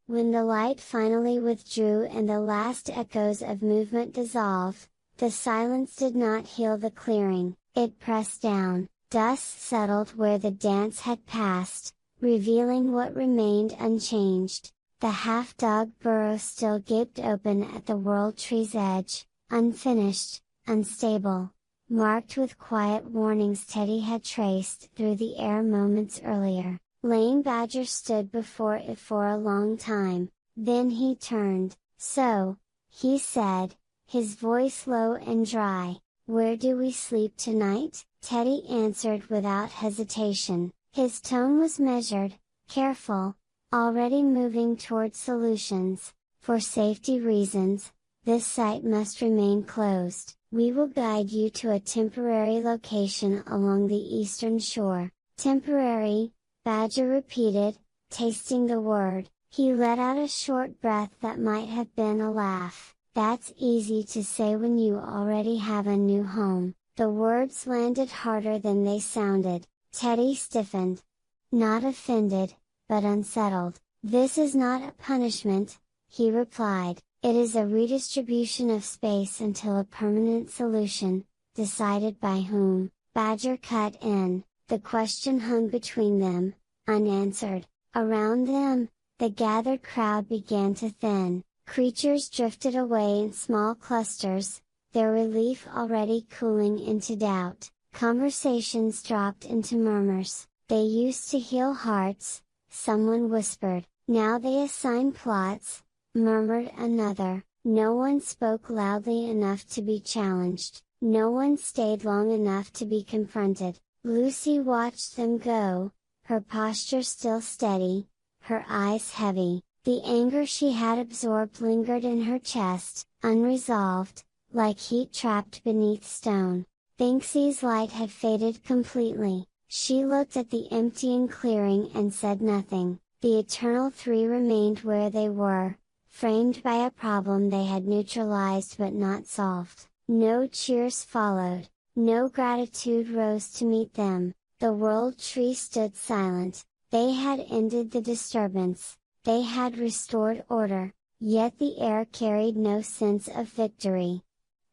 When the light finally withdrew and the last echoes of movement dissolved, the silence did not heal the clearing, it pressed down. Dust settled where the dance had passed, revealing what remained unchanged. The half-dug burrow still gaped open at the world tree's edge, unfinished, unstable, marked with quiet warnings Teddy had traced through the air moments earlier. Lame Badger stood before it for a long time, then he turned. "So," he said, his voice low and dry, "where do we sleep tonight?" Teddy answered without hesitation. His tone was measured, careful, already moving toward solutions. "For safety reasons, this site must remain closed. We will guide you to a temporary location along the eastern shore." "Temporary," Badger repeated, tasting the word. He let out a short breath that might have been a laugh. "That's easy to say when you already have a new home." The words landed harder than they sounded. Teddy stiffened. Not offended, but unsettled. "This is not a punishment," he replied, "it is a redistribution of space until a permanent solution, decided by whom?" Badger cut in. The question hung between them, unanswered. Around them, the gathered crowd began to thin. Creatures drifted away in small clusters, their relief already cooling into doubt. Conversations dropped into murmurs. "They used to heal hearts," someone whispered. "Now they assign plots," murmured another. No one spoke loudly enough to be challenged. No one stayed long enough to be confronted. Lucy watched them go, her posture still steady, her eyes heavy. The anger she had absorbed lingered in her chest, unresolved, like heat trapped beneath stone. Thinksy's light had faded completely. She looked at the emptying clearing and said nothing. The Eternal Three remained where they were, framed by a problem they had neutralized but not solved. No cheers followed, no gratitude rose to meet them. The World Tree stood silent. They had ended the disturbance, they had restored order, yet the air carried no sense of victory.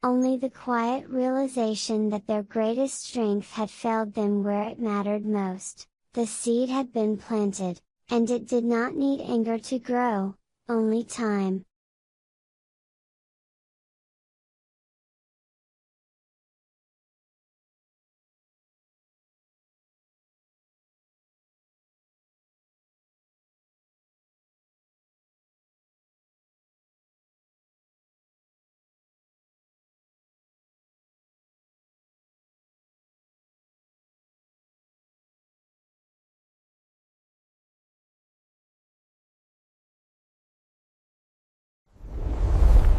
Only the quiet realization that their greatest strength had failed them where it mattered most. The seed had been planted, and it did not need anger to grow, only time.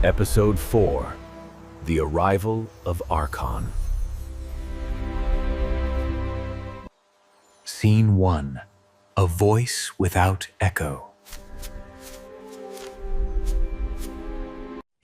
Episode 4: The Arrival of Arkhon. Scene 1: A Voice Without Echo.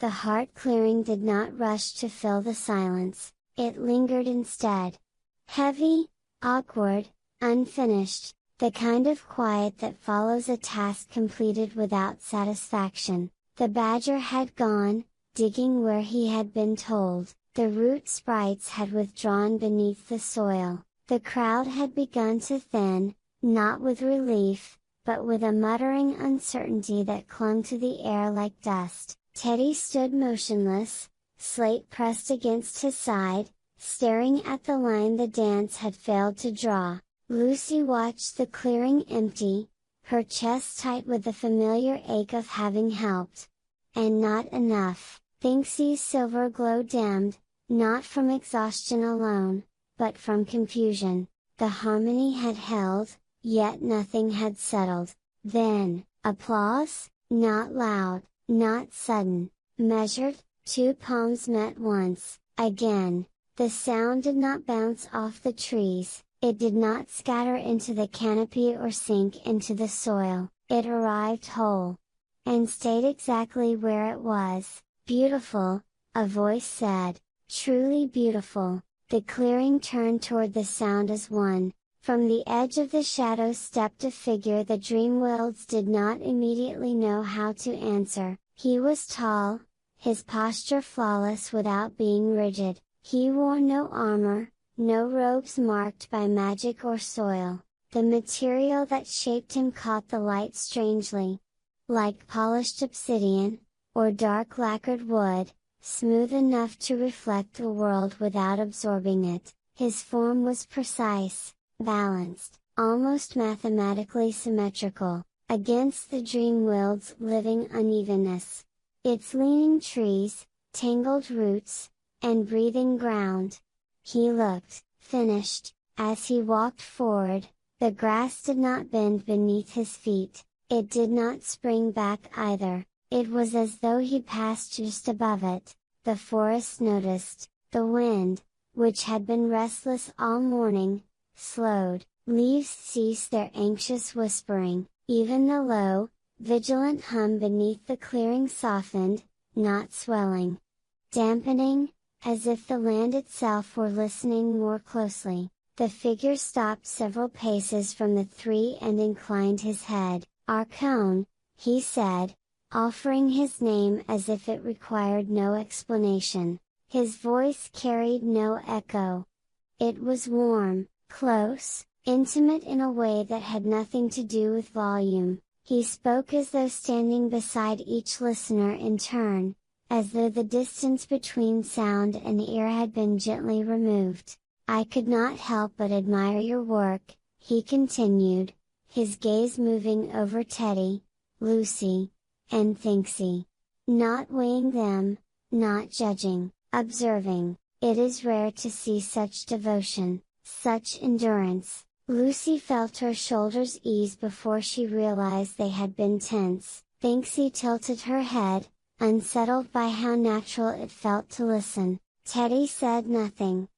The heart clearing did not rush to fill the silence, it lingered instead. Heavy, awkward, unfinished, the kind of quiet that follows a task completed without satisfaction. The badger had gone, digging where he had been told. The root sprites had withdrawn beneath the soil. The crowd had begun to thin, not with relief, but with a muttering uncertainty that clung to the air like dust. Teddy stood motionless, slate pressed against his side, staring at the line the dance had failed to draw. Lucy watched the clearing empty, her chest tight with the familiar ache of having helped. And not enough. Thinksy's silver glow dimmed, not from exhaustion alone, but from confusion. The harmony had held, yet nothing had settled. Then, applause, not loud, not sudden, measured, two palms met once. Again, the sound did not bounce off the trees, it did not scatter into the canopy or sink into the soil, it arrived whole. And stayed exactly where it was. "Beautiful," a voice said, "truly beautiful." The clearing turned toward the sound as one. From the edge of the shadows stepped a figure the Dreamwilds did not immediately know how to answer. He was tall, his posture flawless without being rigid. He wore no armor, no robes marked by magic or soil. The material that shaped him caught the light strangely. Like polished obsidian, or dark lacquered wood, smooth enough to reflect the world without absorbing it. His form was precise, balanced, almost mathematically symmetrical, against the Dreamwild's living unevenness. Its leaning trees, tangled roots, and breathing ground. He looked finished. As he walked forward, the grass did not bend beneath his feet, it did not spring back either. It was as though he passed just above it. The forest noticed. The wind, which had been restless all morning, slowed. Leaves ceased their anxious whispering. Even the low, vigilant hum beneath the clearing softened, not swelling. Dampening, as if the land itself were listening more closely. The figure stopped several paces from the three and inclined his head. "Arkhon," he said, offering his name as if it required no explanation. His voice carried no echo. It was warm, close, intimate in a way that had nothing to do with volume. He spoke as though standing beside each listener in turn, as though the distance between sound and ear had been gently removed. "I could not help but admire your work," he continued, his gaze moving over Teddy, Lucy, and Thinksy. Not weighing them, not judging, observing. "It is rare to see such devotion, such endurance." Lucy felt her shoulders ease before she realized they had been tense. Thinksy tilted her head, unsettled by how natural it felt to listen. Teddy said nothing.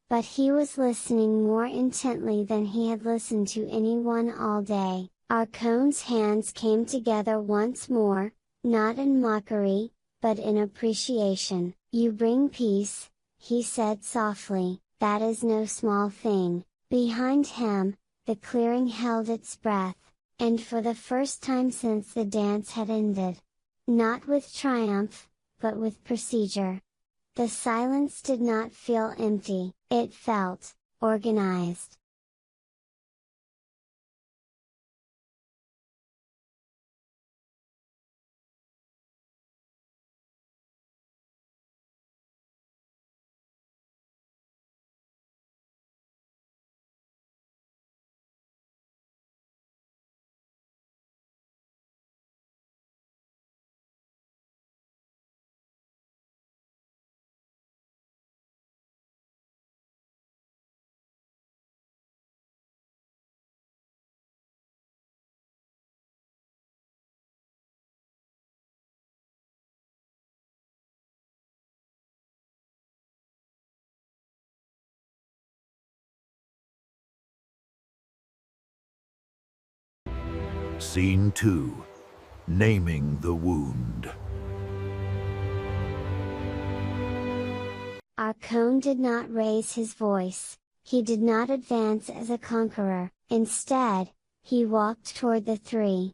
But he was listening more intently than he had listened to anyone all day. Arkhon's hands came together once more, not in mockery, but in appreciation. "You bring peace," he said softly, "that is no small thing." Behind him, the clearing held its breath, and for the first time since the dance had ended. Not with triumph, but with procedure. The silence did not feel empty, it felt organized. Scene 2. Naming the Wound. Arkhon did not raise his voice, he did not advance as a conqueror, instead, he walked toward the three,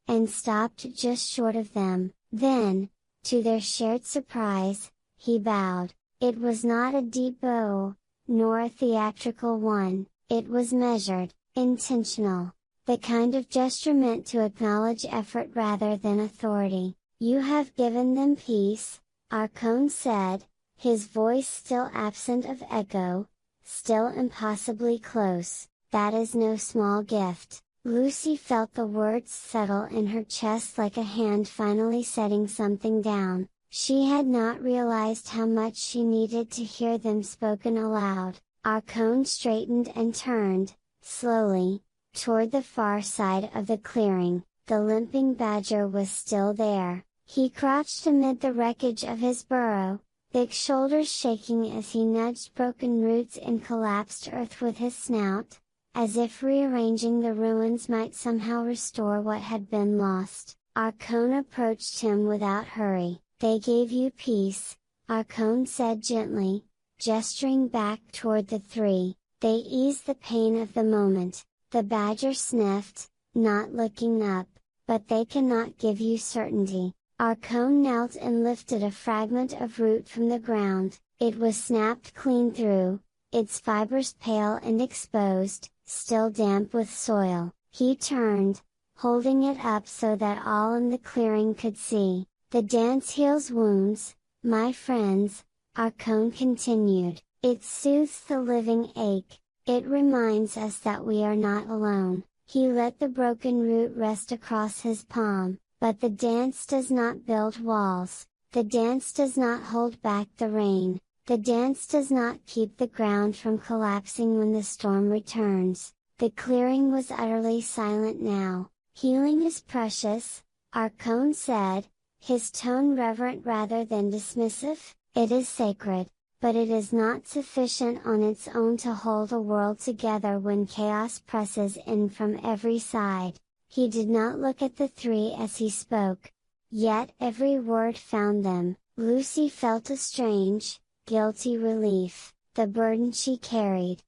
and stopped just short of them. Then, to their shared surprise, he bowed. It was not a deep bow, nor a theatrical one, it was measured, intentional. The kind of gesture meant to acknowledge effort rather than authority. "You have given them peace," Arkhon said, his voice still absent of echo, still impossibly close. "That is no small gift." Lucy felt the words settle in her chest like a hand finally setting something down. She had not realized how much she needed to hear them spoken aloud. Arkhon straightened and turned, slowly, toward the far side of the clearing. The limping badger was still there. He crouched amid the wreckage of his burrow, big shoulders shaking as he nudged broken roots and collapsed earth with his snout, as if rearranging the ruins might somehow restore what had been lost. Arkhon approached him without hurry. "They gave you peace," Arkhon said gently, gesturing back toward the three. "They eased the pain of the moment." The badger sniffed, not looking up, "But they cannot give you certainty." Arkhon knelt and lifted a fragment of root from the ground. It was snapped clean through, its fibers pale and exposed, still damp with soil. He turned, holding it up so that all in the clearing could see. "The dance heals wounds, my friends," Arkhon continued. "It soothes the living ache. It reminds us that we are not alone." He let the broken root rest across his palm. "But the dance does not build walls. The dance does not hold back the rain. The dance does not keep the ground from collapsing when the storm returns." The clearing was utterly silent now. "Healing is precious," Arkhon said, his tone reverent rather than dismissive. "It is sacred. But it is not sufficient on its own to hold a world together when chaos presses in from every side." He did not look at the three as he spoke. Yet every word found them. Lucy felt a strange, guilty relief. The burden she carried,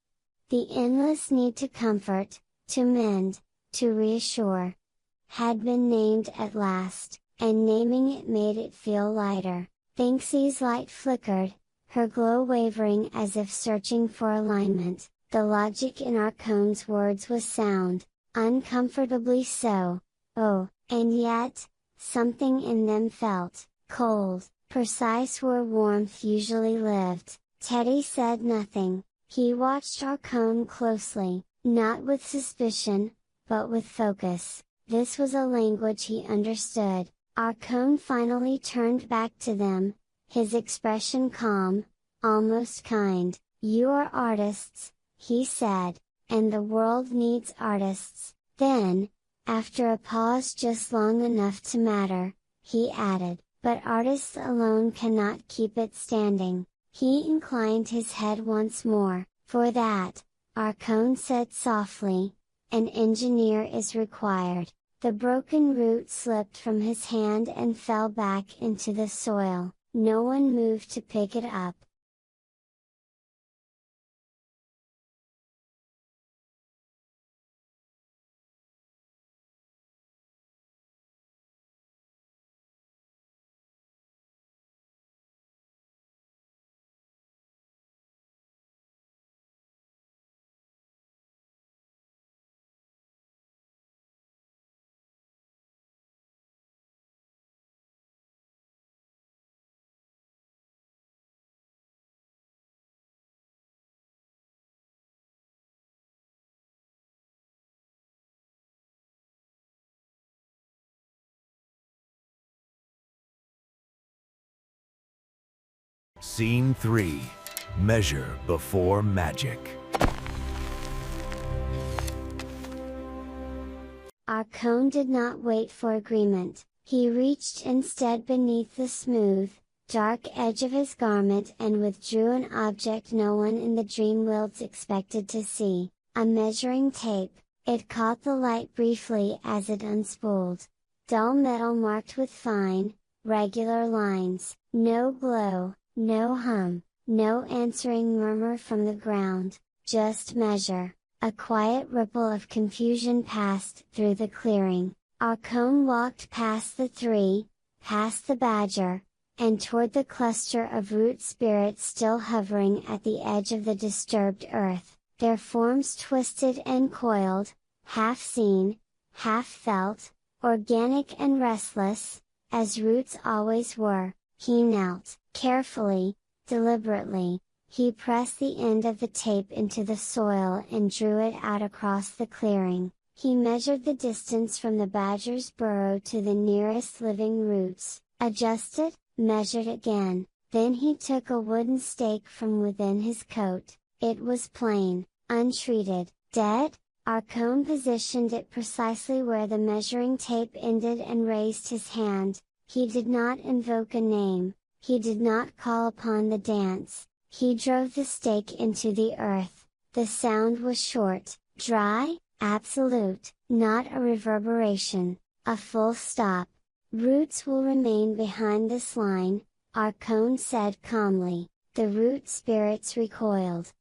The endless need to comfort, to mend, to reassure, had been named at last, and naming it made it feel lighter. Thinksy's light flickered, her glow wavering as if searching for alignment. The logic in Arkhon's words was sound, uncomfortably so. Oh, and yet, something in them felt cold, precise where warmth usually lived. Teddy said nothing. He watched Arkhon closely, not with suspicion, but with focus. This was a language he understood. Arkhon finally turned back to them, his expression calm, almost kind. "You are artists," he said, "and the world needs artists." Then, after a pause just long enough to matter, he added, "But artists alone cannot keep it standing." He inclined his head once more. "For that," Arkhon said softly, "an engineer is required." The broken root slipped from his hand and fell back into the soil. No one moved to pick it up. Scene 3. Measure before magic. Arkhon did not wait for agreement. He reached instead beneath the smooth, dark edge of his garment and withdrew an object no one in the Dreamwilds expected to see, a measuring tape. It caught the light briefly as it unspooled. Dull metal marked with fine, regular lines. No glow, no hum, no answering murmur from the ground, just measure. A quiet ripple of confusion passed through the clearing. Arkhon walked past the three, past the badger, and toward the cluster of root spirits still hovering at the edge of the disturbed earth. Their forms twisted and coiled, half seen, half felt, organic and restless, as roots always were. He knelt. Carefully, deliberately, he pressed the end of the tape into the soil and drew it out across the clearing. He measured the distance from the badger's burrow to the nearest living roots, adjusted, measured again. Then he took a wooden stake from within his coat. It was plain, untreated, dead. Arkhon positioned it precisely where the measuring tape ended and raised his hand. He did not invoke a name. He did not call upon the dance. He drove the stake into the earth. The sound was short, dry, absolute, not a reverberation, a full stop. "Roots will remain behind this line," Arkhon said calmly. The root spirits recoiled.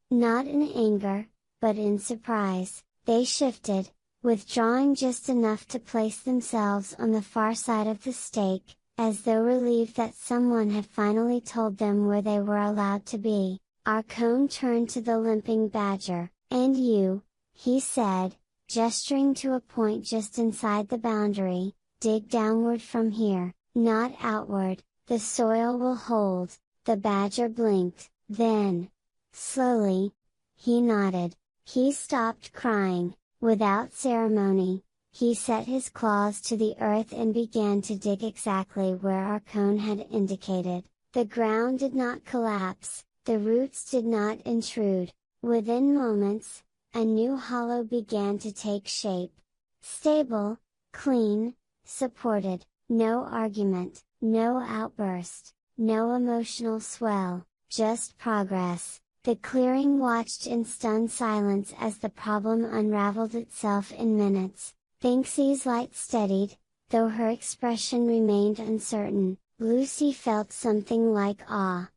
Not in anger, but in surprise. They shifted, withdrawing just enough to place themselves on the far side of the stake, as though relieved that someone had finally told them where they were allowed to be. Arkhon turned to the limping badger. "And you," he said, gesturing to a point just inside the boundary, "dig downward from here, not outward, the soil will hold." The badger blinked, then, slowly, he nodded. He stopped crying. Without ceremony, he set his claws to the earth and began to dig exactly where Arkhon had indicated. The ground did not collapse, the roots did not intrude. Within moments, a new hollow began to take shape. Stable, clean, supported, no argument, no outburst, no emotional swell, just progress. The clearing watched in stunned silence as the problem unraveled itself in minutes. Thinksy's light steadied, though her expression remained uncertain. Lucy felt something like awe.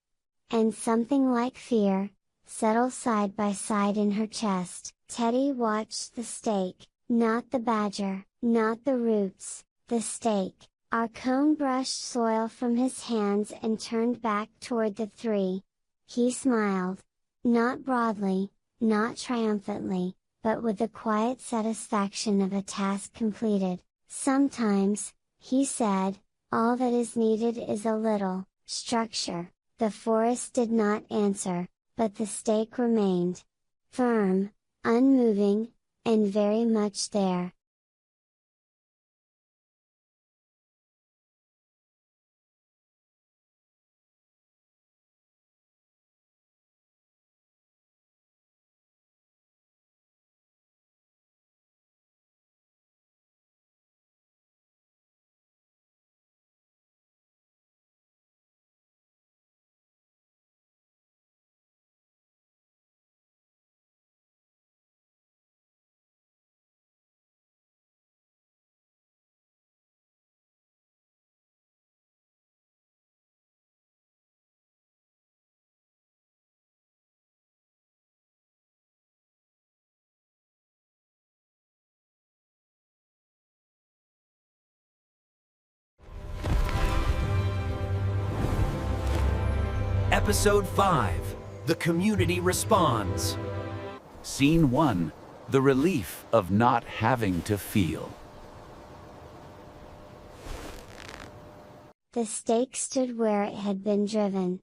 And something like fear, settle side by side in her chest. Teddy watched the stake, not the badger, not the roots, the stake. Arkhon brushed soil from his hands and turned back toward the three. He smiled. Not broadly, not triumphantly, but with the quiet satisfaction of a task completed. Sometimes, he said, all that is needed is a little structure. The forest did not answer, but the stake remained. Firm, unmoving, and very much there. Episode 5, The Community Responds. Scene 1, The Relief of Not Having to Feel. The stake stood where it had been driven.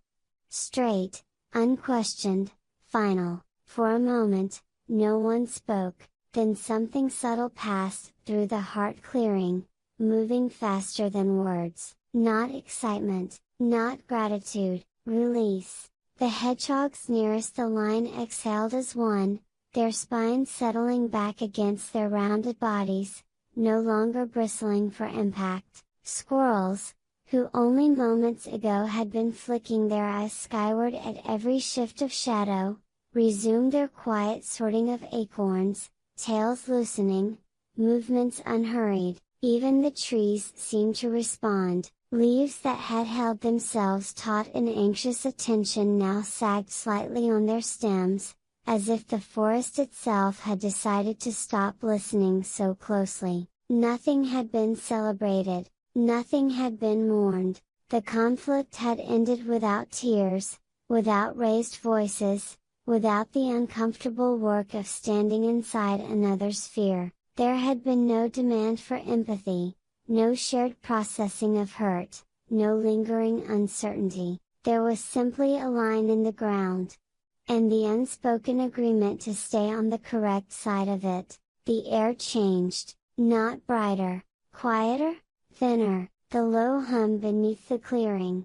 Straight, unquestioned, final. For a moment, no one spoke, then something subtle passed through the heart clearing, moving faster than words. Not excitement, not gratitude, release. The hedgehogs nearest the line exhaled as one, their spines settling back against their rounded bodies, no longer bristling for impact. Squirrels, who only moments ago had been flicking their eyes skyward at every shift of shadow, resumed their quiet sorting of acorns, tails loosening, movements unhurried. Even the trees seemed to respond. Leaves that had held themselves taut in anxious attention now sagged slightly on their stems, as if the forest itself had decided to stop listening so closely. Nothing had been celebrated, nothing had been mourned. The conflict had ended without tears, without raised voices, without the uncomfortable work of standing inside another's fear. There had been no demand for empathy, no shared processing of hurt, no lingering uncertainty. There was simply a line in the ground. And the unspoken agreement to stay on the correct side of it. The air changed, not brighter, quieter, thinner, the low hum beneath the clearing.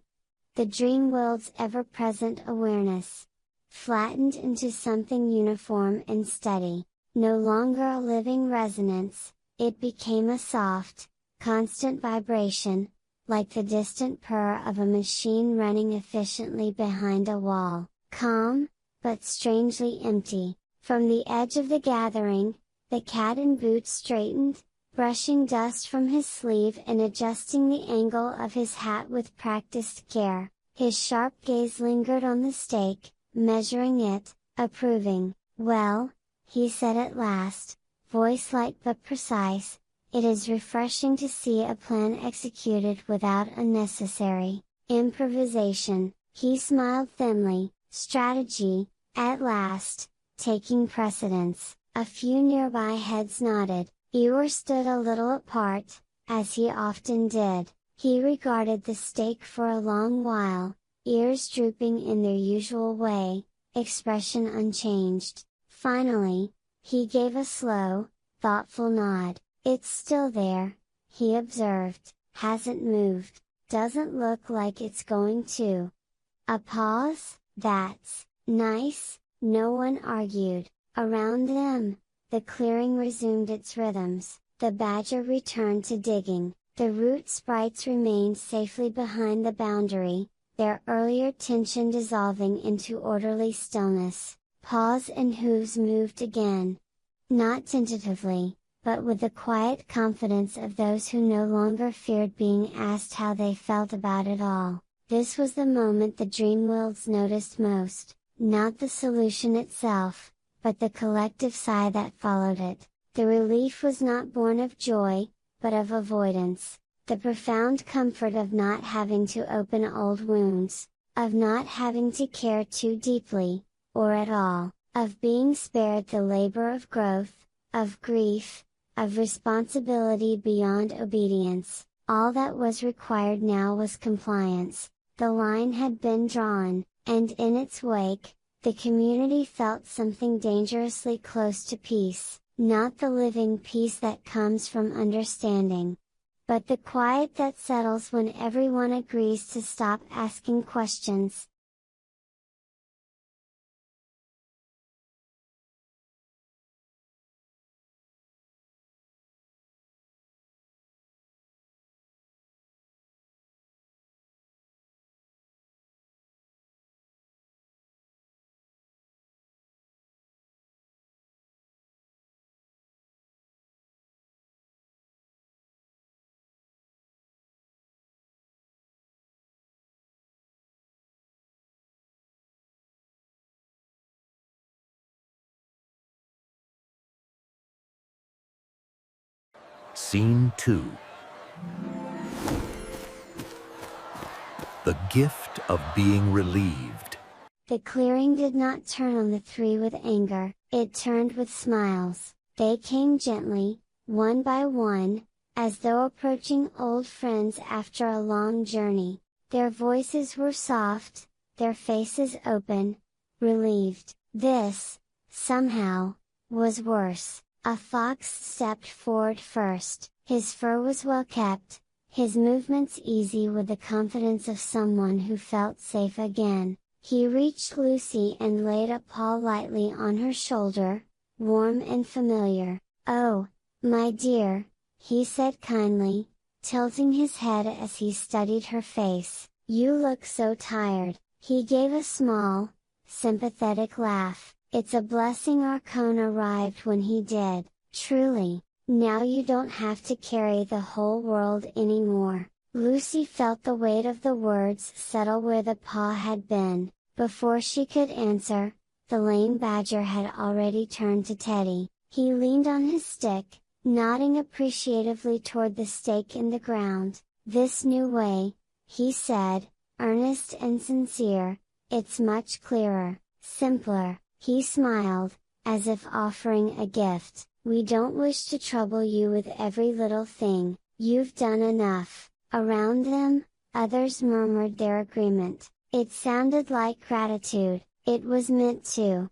The Dreamwilds' ever-present awareness. Flattened into something uniform and steady. No longer a living resonance, it became a soft, constant vibration, like the distant purr of a machine running efficiently behind a wall. Calm, but strangely empty. From the edge of the gathering, the cat in boots straightened, brushing dust from his sleeve and adjusting the angle of his hat with practiced care. His sharp gaze lingered on the stake, measuring it, approving. "Well," he said at last, voice light but precise, "it is refreshing to see a plan executed without unnecessary improvisation." He smiled thinly, strategy, at last, taking precedence. A few nearby heads nodded. Eeyore stood a little apart, as he often did. He regarded the stake for a long while, ears drooping in their usual way, expression unchanged. Finally, he gave a slow, thoughtful nod. "It's still there," he observed, "hasn't moved, doesn't look like it's going to." A pause. "That's nice," no one argued. Around them, the clearing resumed its rhythms. The badger returned to digging. The root sprites remained safely behind the boundary, their earlier tension dissolving into orderly stillness. Paws and hooves moved again. Not tentatively, but with the quiet confidence of those who no longer feared being asked how they felt about it all. This was the moment the Dreamwilds noticed most. not the solution itself, but the collective sigh that followed it. The relief was not born of joy, but of avoidance, the profound comfort of not having to open old wounds, of not having to care too deeply, or at all, of being spared the labor of growth, of grief, of responsibility beyond obedience. All that was required now was compliance. The line had been drawn, and in its wake, the community felt something dangerously close to peace, not the living peace that comes from understanding, but the quiet that settles when everyone agrees to stop asking questions. Scene 2. The gift of being relieved. The clearing did not turn on the three with anger, it turned with smiles. They came gently, one by one, as though approaching old friends after a long journey. Their voices were soft, their faces open, relieved. This, somehow, was worse. A fox stepped forward first. His fur was well kept, his movements easy with the confidence of someone who felt safe again. He reached Lucy and laid a paw lightly on her shoulder, warm and familiar. "Oh, my dear," he said kindly, tilting his head as he studied her face. "You look so tired." He gave a small, sympathetic laugh. "It's a blessing Arkhon arrived when he did, truly. Now you don't have to carry the whole world anymore." Lucy felt the weight of the words settle where the paw had been. Before she could answer, the lame badger had already turned to Teddy. He leaned on his stick, nodding appreciatively toward the stake in the ground. "This new way," he said, earnest and sincere, "it's much clearer, simpler." He smiled, as if offering a gift. "We don't wish to trouble you with every little thing, you've done enough." Around them, others murmured their agreement. It sounded like gratitude, it was meant to,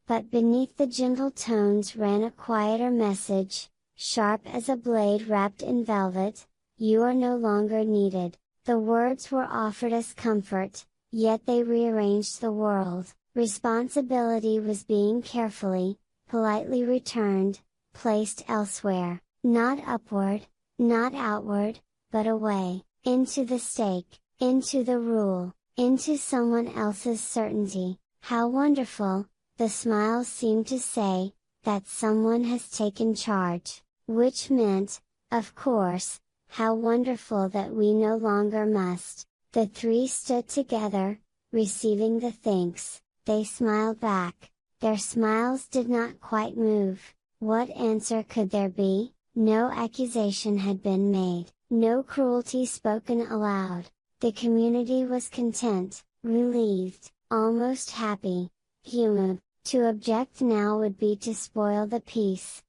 but beneath the gentle tones ran a quieter message, sharp as a blade wrapped in velvet: "You are no longer needed." The words were offered as comfort, yet they rearranged the world. Responsibility was being carefully, politely returned, placed elsewhere, not upward, not outward, but away, into the stake, into the rule, into someone else's certainty. How wonderful, the smiles seemed to say, that someone has taken charge, which meant, of course, how wonderful that we no longer must. The three stood together, receiving the thanks. They smiled back. Their smiles did not quite move. What answer could there be? No accusation had been made, no cruelty spoken aloud. The community was content, relieved, almost happy. Human. To object now would be to spoil the peace.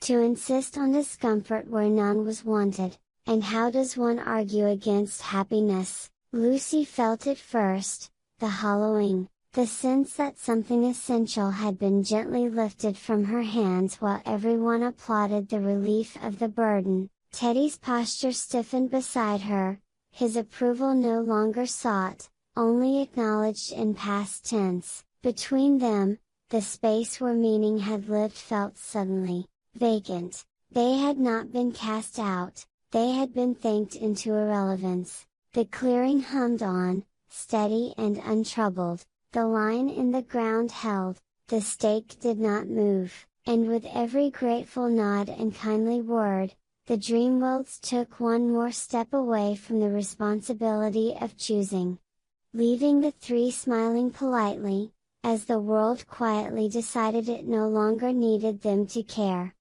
To insist on discomfort where none was wanted. And how does one argue against happiness? Lucy felt it first, the hollowing. The sense that something essential had been gently lifted from her hands while everyone applauded the relief of the burden. Teddy's posture stiffened beside her, his approval no longer sought, only acknowledged in past tense. Between them, the space where meaning had lived felt suddenly vacant. They had not been cast out, they had been thanked into irrelevance. The clearing hummed on, steady and untroubled. The line in the ground held, the stake did not move, and with every grateful nod and kindly word, the Dreamwilds took one more step away from the responsibility of choosing. Leaving the three smiling politely, as the world quietly decided it no longer needed them to care.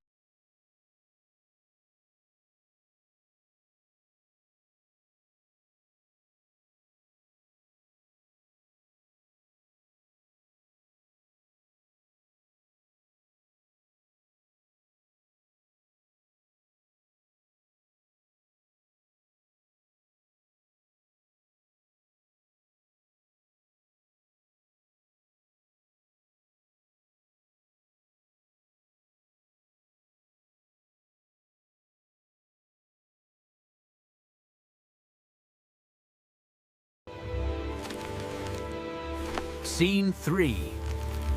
Scene 3.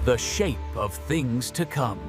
The shape of things to come.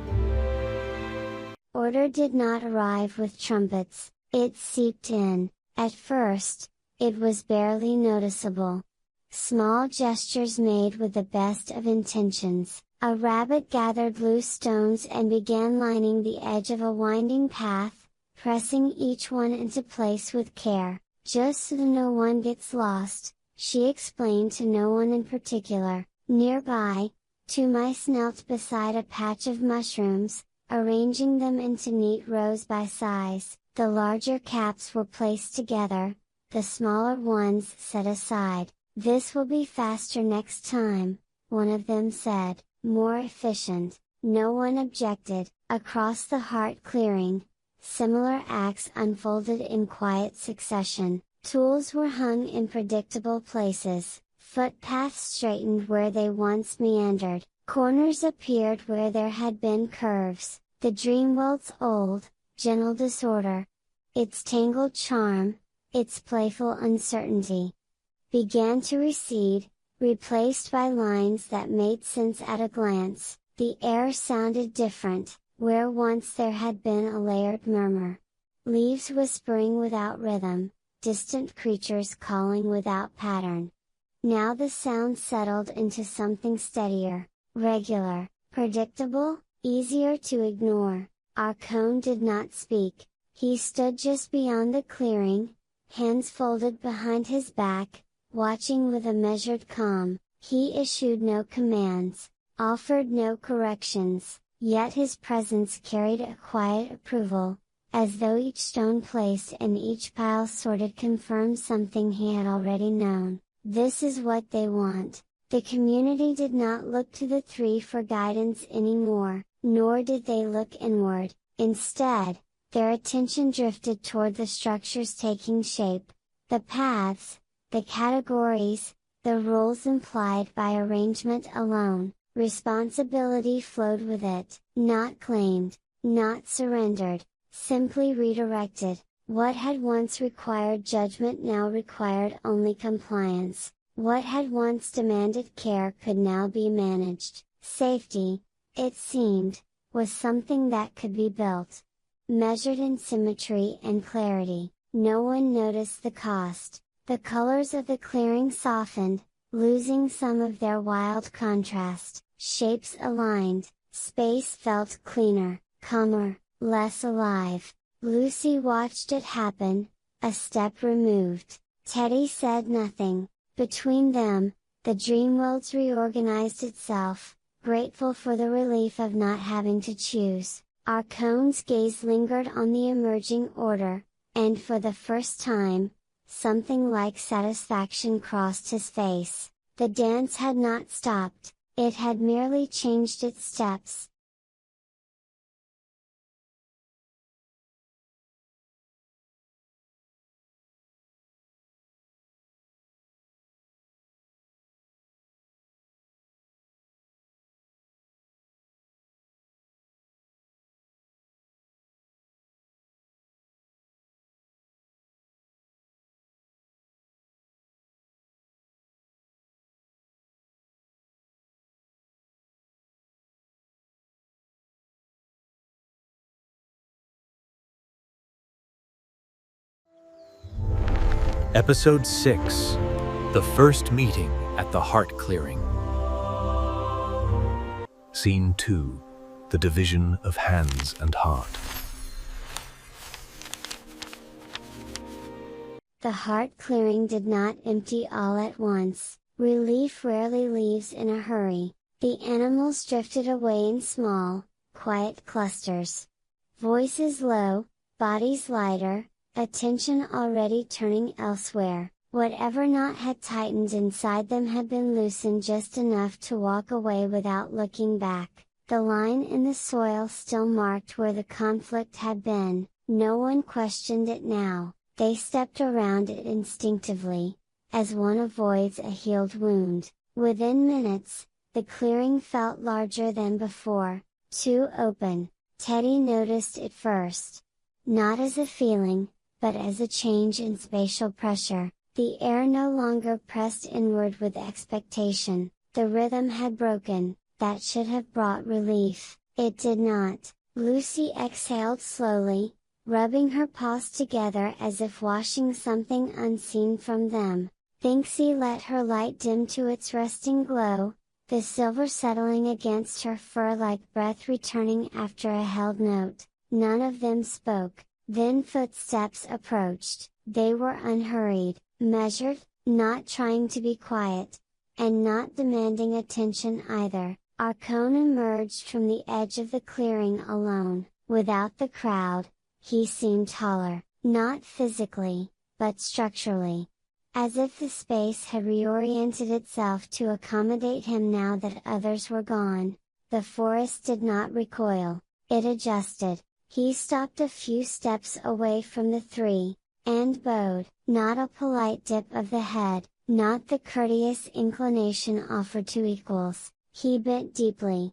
Order did not arrive with trumpets, it seeped in. At first, it was barely noticeable. Small gestures made with the best of intentions. A rabbit gathered loose stones and began lining the edge of a winding path, pressing each one into place with care, just so no one gets lost, she explained to no one in particular. Nearby, 2 mice knelt beside a patch of mushrooms, arranging them into neat rows by size. The larger caps were placed together, the smaller ones set aside. "This will be faster next time," one of them said. "More efficient." No one objected. Across the heart clearing, similar acts unfolded in quiet succession. Tools were hung in predictable places, footpaths straightened where they once meandered, corners appeared where there had been curves. The Dreamwilds' old, gentle disorder, its tangled charm, its playful uncertainty, began to recede, replaced by lines that made sense at a glance. The air sounded different, where once there had been a layered murmur. Leaves whispering without rhythm, distant creatures calling without pattern. Now the sound settled into something steadier, regular, predictable, easier to ignore. Arkhon did not speak. He stood just beyond the clearing, hands folded behind his back, watching with a measured calm. He issued no commands, offered no corrections, yet his presence carried a quiet approval, as though each stone placed and each pile sorted confirmed something he had already known. This is what they want. The community did not look to the 3 for guidance anymore, nor did they look inward. Instead, their attention drifted toward the structures taking shape, the paths, the categories, the rules implied by arrangement alone. Responsibility flowed with it, not claimed, not surrendered, simply redirected. What had once required judgment now required only compliance. What had once demanded care could now be managed. Safety, it seemed, was something that could be built. Measured in symmetry and clarity. No one noticed the cost. The colors of the clearing softened, losing some of their wild contrast. Shapes aligned, space felt cleaner, calmer, less alive. Lucy watched it happen, a step removed. Teddy said nothing. Between them, the Dreamwilds reorganized itself, grateful for the relief of not having to choose. Arkhon's gaze lingered on the emerging order, and for the first time, something like satisfaction crossed his face. The dance had not stopped, it had merely changed its steps. Episode 6. The first meeting at the heart clearing. Scene 2. The division of hands and heart. The heart clearing did not empty all at once. Relief rarely leaves in a hurry. The animals drifted away in small, quiet clusters. Voices low, bodies lighter, attention already turning elsewhere. Whatever knot had tightened inside them had been loosened just enough to walk away without looking back. The line in the soil still marked where the conflict had been. No one questioned it now. They stepped around it instinctively, as one avoids a healed wound. Within minutes, the clearing felt larger than before, too open. Teddy noticed it first. Not as a feeling, but as a change in spatial pressure. The air no longer pressed inward with expectation. The rhythm had broken. That should have brought relief. It did not. Lucy exhaled slowly, rubbing her paws together as if washing something unseen from them. Thinksy let her light dim to its resting glow, the silver settling against her fur like breath returning after a held note. None of them spoke. Then footsteps approached. They were unhurried, measured, not trying to be quiet, and not demanding attention either. Arkhon emerged from the edge of the clearing alone, without the crowd. He seemed taller, not physically, but structurally. As if the space had reoriented itself to accommodate him now that others were gone. The forest did not recoil, it adjusted. He stopped a few steps away from the three, and bowed. Not a polite dip of the head, not the courteous inclination offered to equals. He bent deeply.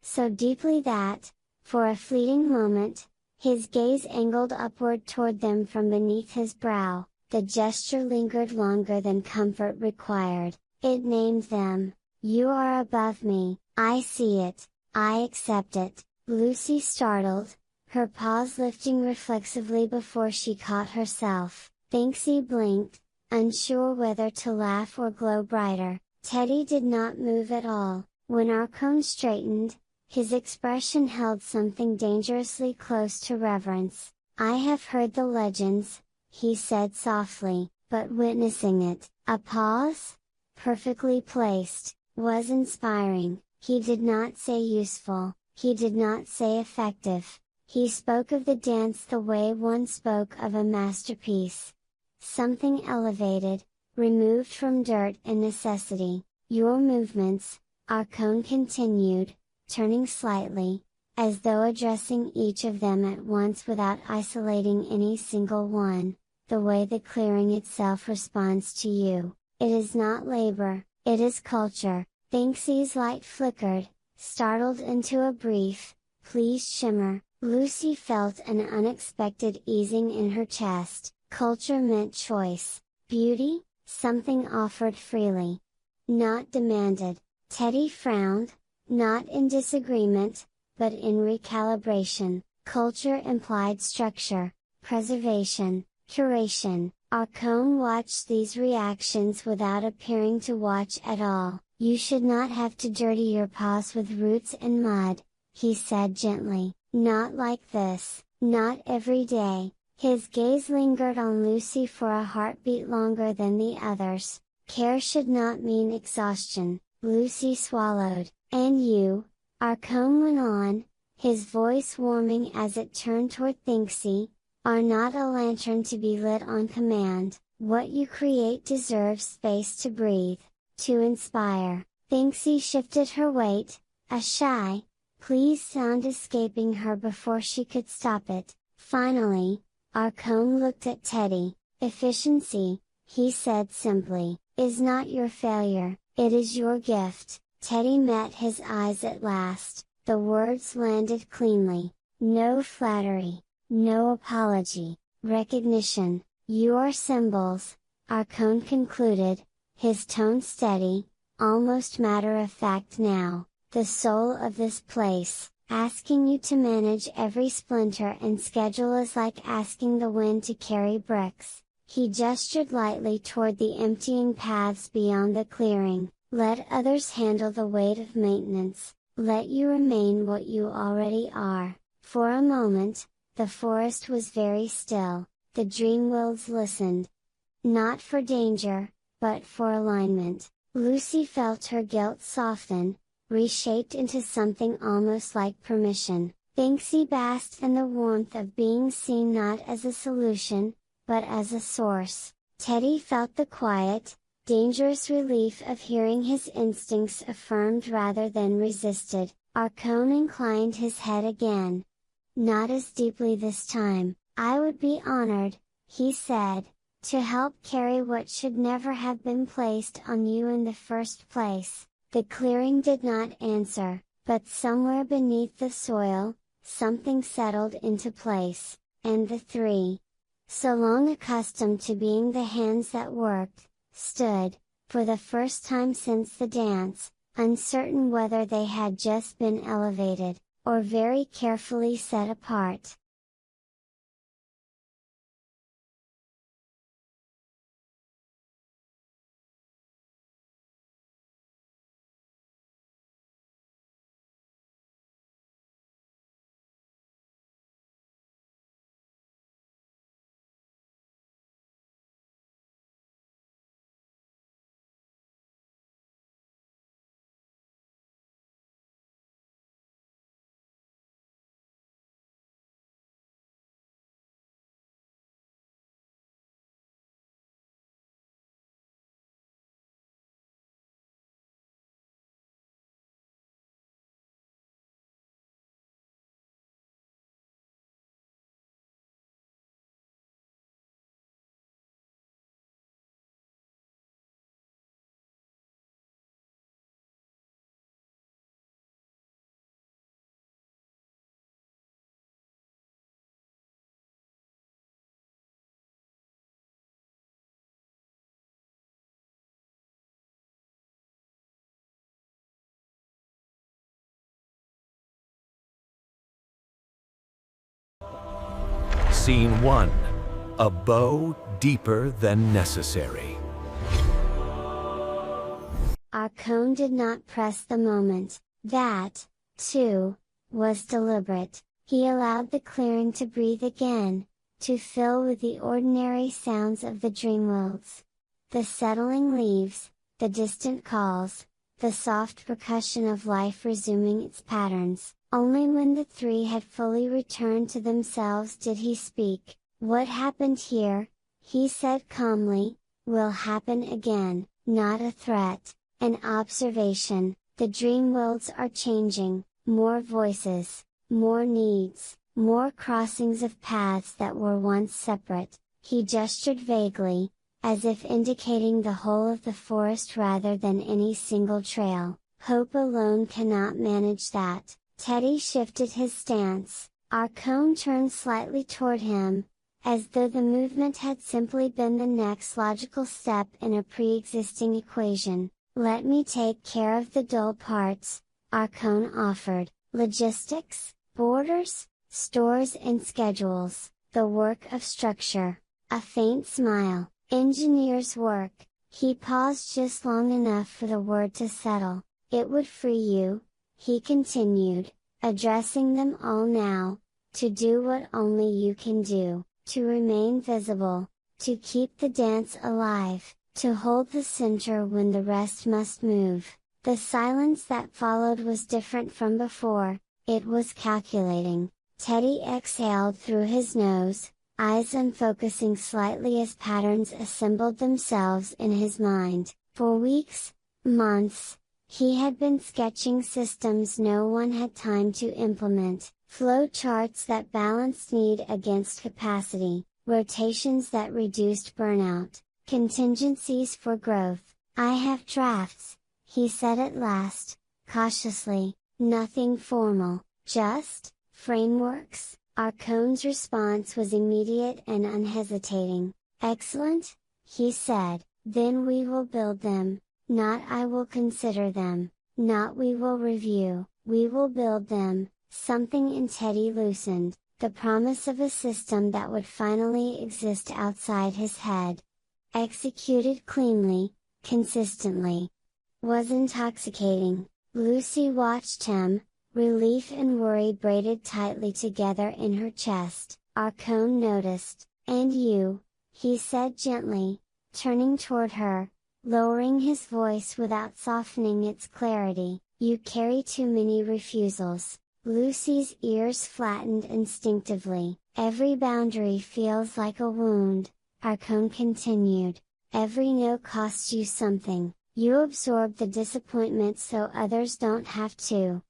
So deeply that, for a fleeting moment, his gaze angled upward toward them from beneath his brow. The gesture lingered longer than comfort required. It named them. You are above me, I see it, I accept it. Lucy startled, her paws lifting reflexively before she caught herself. Thinksy blinked, unsure whether to laugh or glow brighter. Teddy did not move at all. When Arkhon straightened, his expression held something dangerously close to reverence. I have heard the legends, he said softly, but witnessing it, a pause? Perfectly placed, was inspiring. He did not say useful, he did not say effective. He spoke of the dance the way one spoke of a masterpiece. Something elevated, removed from dirt and necessity. Your movements, Arkhon continued, turning slightly, as though addressing each of them at once without isolating any single one, the way the clearing itself responds to you. It is not labor, it is culture. Thinksy's light flickered, startled into a brief, pleased shimmer. Lucy felt an unexpected easing in her chest. Culture meant choice. Beauty, something offered freely. Not demanded. Teddy frowned, not in disagreement, but in recalibration. Culture implied structure, preservation, curation. Arkhon watched these reactions without appearing to watch at all. You should not have to dirty your paws with roots and mud, he said gently. Not like this, not every day. His gaze lingered on Lucy for a heartbeat longer than the others. Care should not mean exhaustion. Lucy swallowed. And you, Arkhon went on, his voice warming as it turned toward Thinksy, are not a lantern to be lit on command. What you create deserves space to breathe, to inspire. Thinksy shifted her weight, a shy, pleased sound escaping her before she could stop it. Finally, Arkhon looked at Teddy. Efficiency, he said simply, is not your failure, it is your gift. Teddy met his eyes at last. The words landed cleanly. No flattery, no apology, recognition. You are symbols, Arkhon concluded, his tone steady, almost matter-of-fact now. The soul of this place. Asking you to manage every splinter and schedule is like asking the wind to carry bricks. He gestured lightly toward the emptying paths beyond the clearing. Let others handle the weight of maintenance. Let you remain what you already are. For a moment, the forest was very still. The Dreamwilds listened. Not for danger, but for alignment. Lucy felt her guilt soften, reshaped into something almost like permission. Thinksy basked in the warmth of being seen not as a solution, but as a source. Teddy felt the quiet, dangerous relief of hearing his instincts affirmed rather than resisted. Arkhon inclined his head again. Not as deeply this time. I would be honored, he said, to help carry what should never have been placed on you in the first place. The clearing did not answer, but somewhere beneath the soil, something settled into place, and the three, so long accustomed to being the hands that worked, stood, for the first time since the dance, uncertain whether they had just been elevated, or very carefully set apart. Scene 1. A bow deeper than necessary. Arkhon did not press the moment. That, too, was deliberate. He allowed the clearing to breathe again, to fill with the ordinary sounds of the Dreamwilds. The settling leaves, the distant calls, the soft percussion of life resuming its patterns. Only when the three had fully returned to themselves did he speak. What happened here, he said calmly, will happen again. Not a threat, an observation. The Dreamwilds are changing, more voices, more needs, more crossings of paths that were once separate. He gestured vaguely, as if indicating the whole of the forest rather than any single trail. Hope alone cannot manage that. Teddy shifted his stance. Arkhon turned slightly toward him, as though the movement had simply been the next logical step in a pre-existing equation. Let me take care of the dull parts, Arkhon offered. Logistics, borders, stores and schedules, the work of structure. A faint smile. Engineer's work. He paused just long enough for the word to settle. It would free you, he continued, addressing them all now, to do what only you can do, to remain visible, to keep the dance alive, to hold the center when the rest must move. The silence that followed was different from before, it was calculating. Teddy exhaled through his nose, eyes unfocusing slightly as patterns assembled themselves in his mind. For weeks, months, he had been sketching systems no one had time to implement, flow charts that balanced need against capacity, rotations that reduced burnout, contingencies for growth. I have drafts, he said at last, cautiously, nothing formal, just frameworks. Arkhon's response was immediate and unhesitating. Excellent, he said, then we will build them. Not I will consider them, not we will review, we will build them. Something in Teddy loosened, the promise of a system that would finally exist outside his head. Executed cleanly, consistently. Was intoxicating. Lucy watched him, relief and worry braided tightly together in her chest. Arkhon noticed. And you, he said gently, turning toward her, lowering his voice without softening its clarity. You carry too many refusals. Lucy's ears flattened instinctively. Every boundary feels like a wound, Arkhon continued. Every no costs you something. You absorb the disappointment so others don't have to.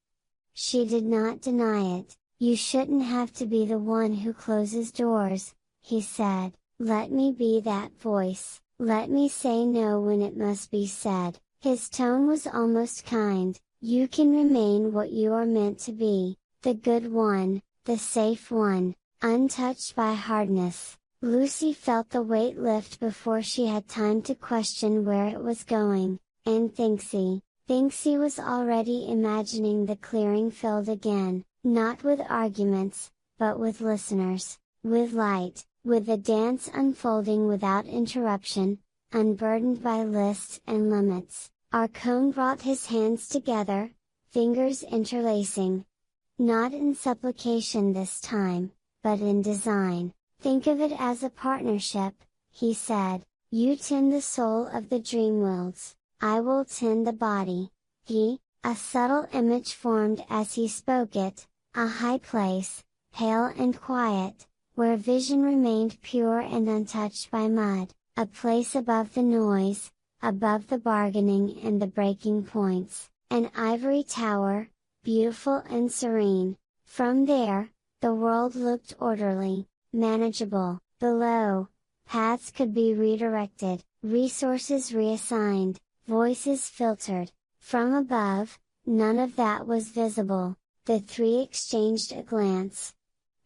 She did not deny it. You shouldn't have to be the one who closes doors, he said. Let me be that voice. Let me say no when it must be said. His tone was almost kind. You can remain what you are meant to be, the good one, the safe one, untouched by hardness. Lucy felt the weight lift before she had time to question where it was going, and Thinksy was already imagining the clearing filled again, not with arguments, but with listeners, with light, with the dance unfolding without interruption, unburdened by lists and limits. Arkhon brought his hands together, fingers interlacing. Not in supplication this time, but in design. Think of it as a partnership, he said. You tend the soul of the Dreamwilds, I will tend the body. A subtle image formed as he spoke it, a high place, pale and quiet, where vision remained pure and untouched by mud, a place above the noise, above the bargaining and the breaking points, an ivory tower, beautiful and serene. From there, the world looked orderly, manageable. Below, paths could be redirected, resources reassigned, voices filtered. From above, none of that was visible. The three exchanged a glance.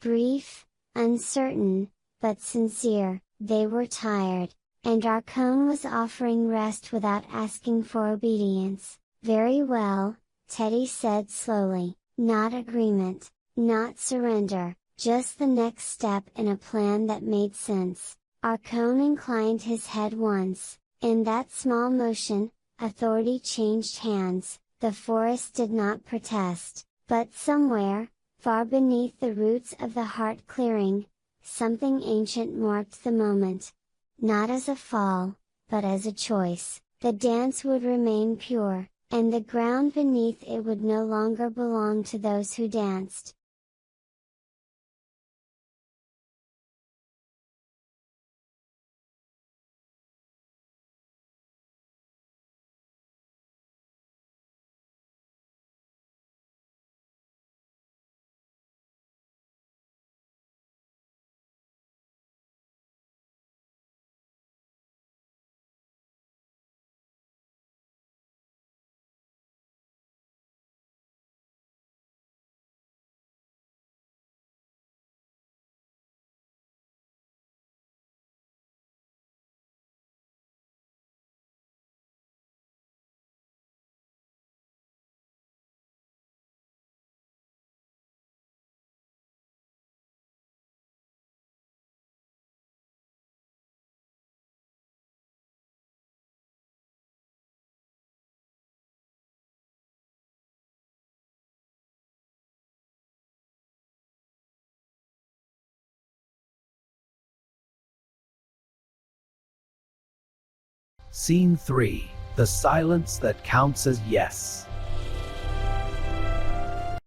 Brief, uncertain, but sincere. They were tired, and Arkhon was offering rest without asking for obedience. Very well, Teddy said slowly. Not agreement, not surrender, just the next step in a plan that made sense. Arkhon inclined his head once. In that small motion, authority changed hands. The forest did not protest, but somewhere, far beneath the roots of the heart clearing, something ancient marked the moment. Not as a fall, but as a choice. The dance would remain pure, and the ground beneath it would no longer belong to those who danced. Scene 3. The silence that counts as yes.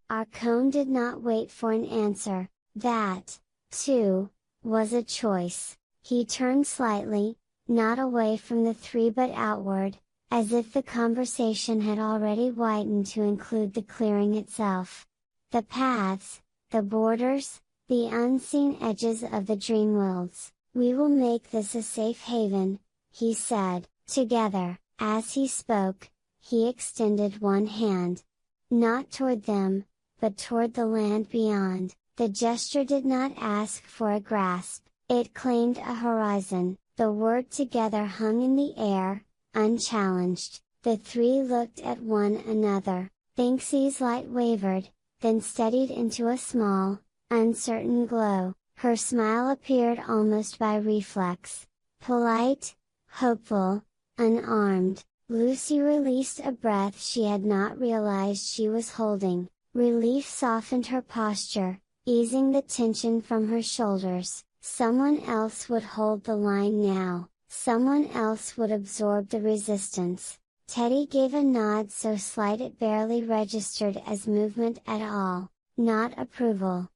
Arkhon did not wait for an answer. That, too, was a choice. He turned slightly, not away from the three but outward, as if the conversation had already widened to include the clearing itself. The paths, the borders, the unseen edges of the Dreamwilds. We will make this a safe haven, he said. Together, as he spoke, he extended one hand. Not toward them, but toward the land beyond. The gesture did not ask for a grasp, it claimed a horizon. The word together hung in the air, unchallenged. The three looked at one another. Thinksy's light wavered, then steadied into a small, uncertain glow. Her smile appeared almost by reflex. Polite, hopeful, unarmed. Lucy released a breath she had not realized she was holding. Relief softened her posture, easing the tension from her shoulders. Someone else would hold the line now. Someone else would absorb the resistance. Teddy gave a nod so slight it barely registered as movement at all, not approval.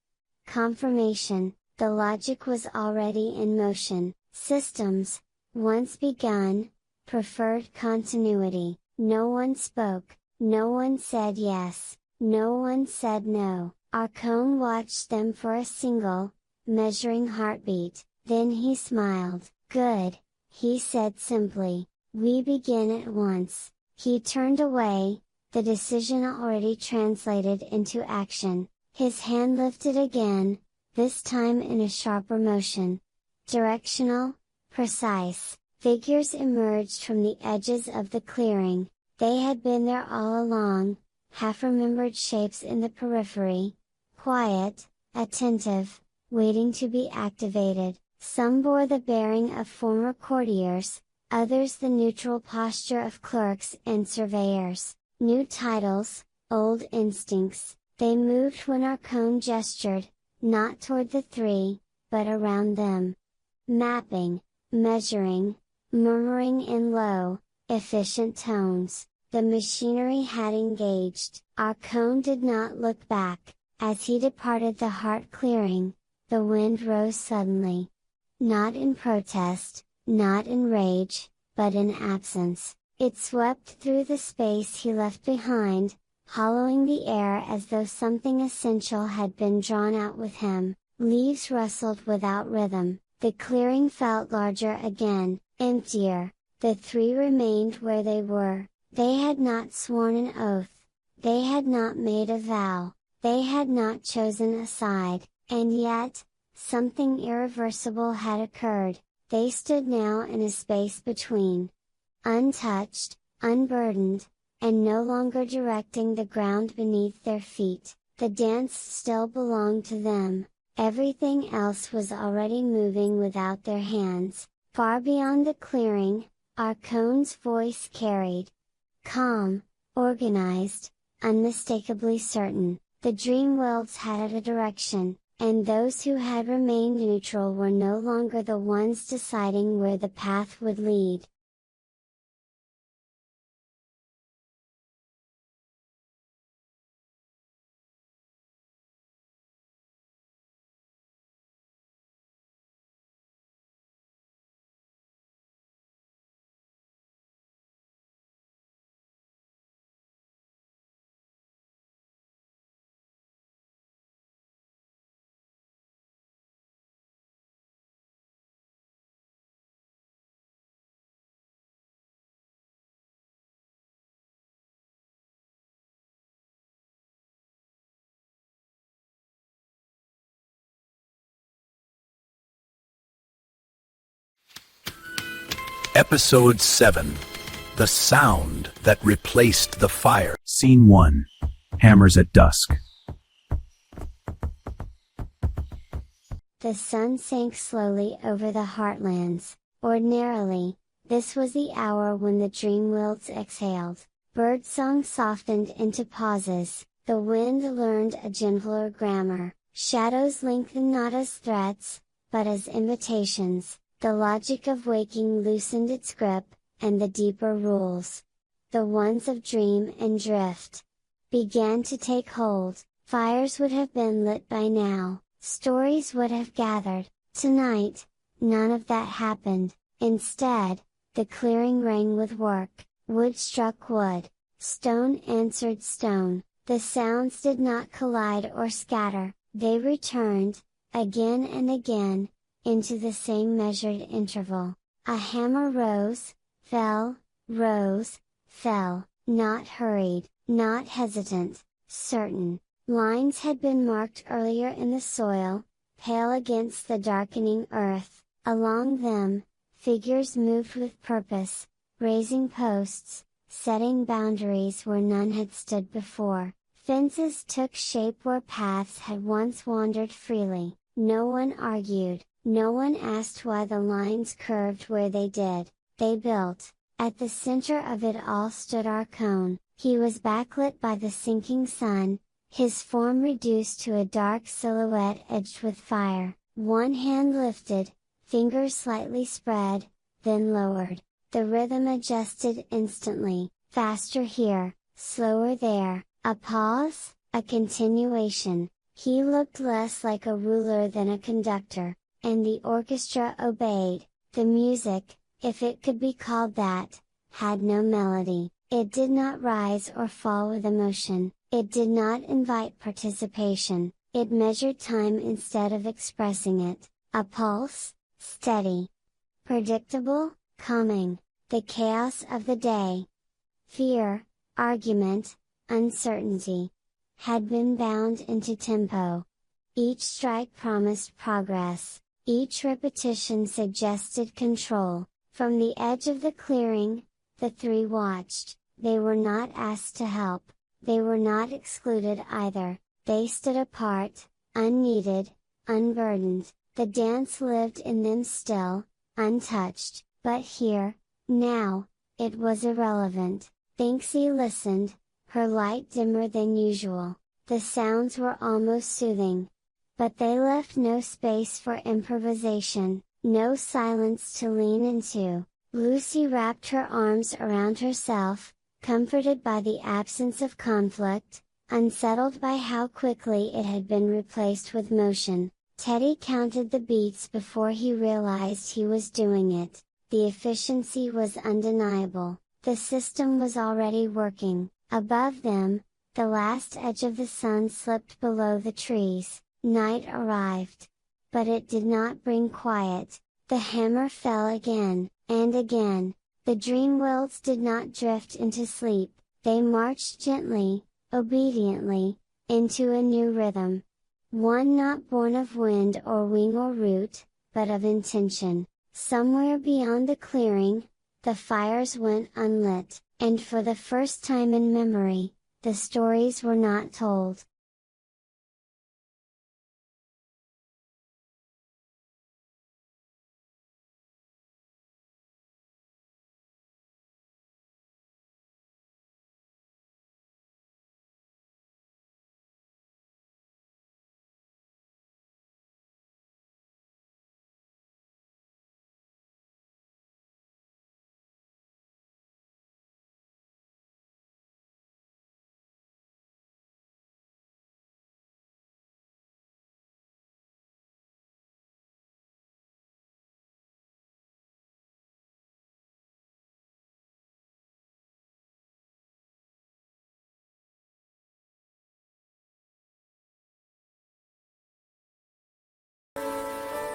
Confirmation, the logic was already in motion. Systems, once begun, preferred continuity. No one spoke, no one said yes, no one said no. Arkhon watched them for a single, measuring heartbeat, then he smiled. Good, he said simply, we begin at once. He turned away, the decision already translated into action. His hand lifted again, this time in a sharper motion. Directional, precise, figures emerged from the edges of the clearing. They had been there all along, half-remembered shapes in the periphery, quiet, attentive, waiting to be activated. Some bore the bearing of former courtiers, others the neutral posture of clerks and surveyors. New titles, old instincts, they moved when Arkhon gestured, not toward the three, but around them. Mapping, measuring, murmuring in low, efficient tones, the machinery had engaged. Arkhon did not look back. As he departed the heart clearing, the wind rose suddenly. Not in protest, not in rage, but in absence. It swept through the space he left behind, hollowing the air as though something essential had been drawn out with him. Leaves rustled without rhythm. The clearing felt larger again, emptier. The three remained where they were. They had not sworn an oath. They had not made a vow. They had not chosen a side, and yet, something irreversible had occurred. They stood now in a space between. Untouched, unburdened, and no longer directing the ground beneath their feet. The dance still belonged to them. Everything else was already moving without their hands. Far beyond the clearing, Arkhon's voice carried. Calm, organized, unmistakably certain. The Dreamwilds had a direction, and those who had remained neutral were no longer the ones deciding where the path would lead. Episode 7. The Sound That Replaced the Fire. Scene 1. Hammers at Dusk. The sun sank slowly over the Heartlands. Ordinarily, this was the hour when the Dreamwilds exhaled. Birdsong softened into pauses, the wind learned a gentler grammar. Shadows lengthened not as threats, but as invitations. The logic of waking loosened its grip, and the deeper rules, the ones of dream and drift, began to take hold. Fires would have been lit by now, stories would have gathered. Tonight, none of that happened. Instead, the clearing rang with work. Wood struck wood, stone answered stone. The sounds did not collide or scatter, they returned, again and again, into the same measured interval. A hammer rose, fell, not hurried, not hesitant, certain. Lines had been marked earlier in the soil, pale against the darkening earth. Along them, figures moved with purpose, raising posts, setting boundaries where none had stood before. Fences took shape where paths had once wandered freely. No one argued. No one asked why the lines curved where they did. They built. At the center of it all stood Arkhon. He was backlit by the sinking sun, his form reduced to a dark silhouette edged with fire. One hand lifted, fingers slightly spread, then lowered. The rhythm adjusted instantly. faster here, slower there, a pause, a continuation. He looked less like a ruler than a conductor, and the orchestra obeyed. The music, if it could be called that, had no melody. It did not rise or fall with emotion, it did not invite participation, it measured time instead of expressing it. A pulse, steady, predictable, calming, the chaos of the day. Fear, argument, uncertainty, had been bound into tempo. Each strike promised progress, each repetition suggested control. From the edge of the clearing, the three watched. They were not asked to help, they were not excluded either, they stood apart, unneeded, unburdened. The dance lived in them still, untouched, but here, now, it was irrelevant. Thinksy listened, her light dimmer than usual. The sounds were almost soothing. But they left no space for improvisation, no silence to lean into. Lucy wrapped her arms around herself, comforted by the absence of conflict, unsettled by how quickly it had been replaced with motion. Teddy counted the beats before he realized he was doing it. The efficiency was undeniable. The system was already working. Above them, the last edge of the sun slipped below the trees. Night arrived. But it did not bring quiet. The hammer fell again, and again. The Dreamwilds did not drift into sleep, they marched gently, obediently, into a new rhythm. One not born of wind or wing or root, but of intention. Somewhere beyond the clearing, the fires went unlit, and for the first time in memory, the stories were not told.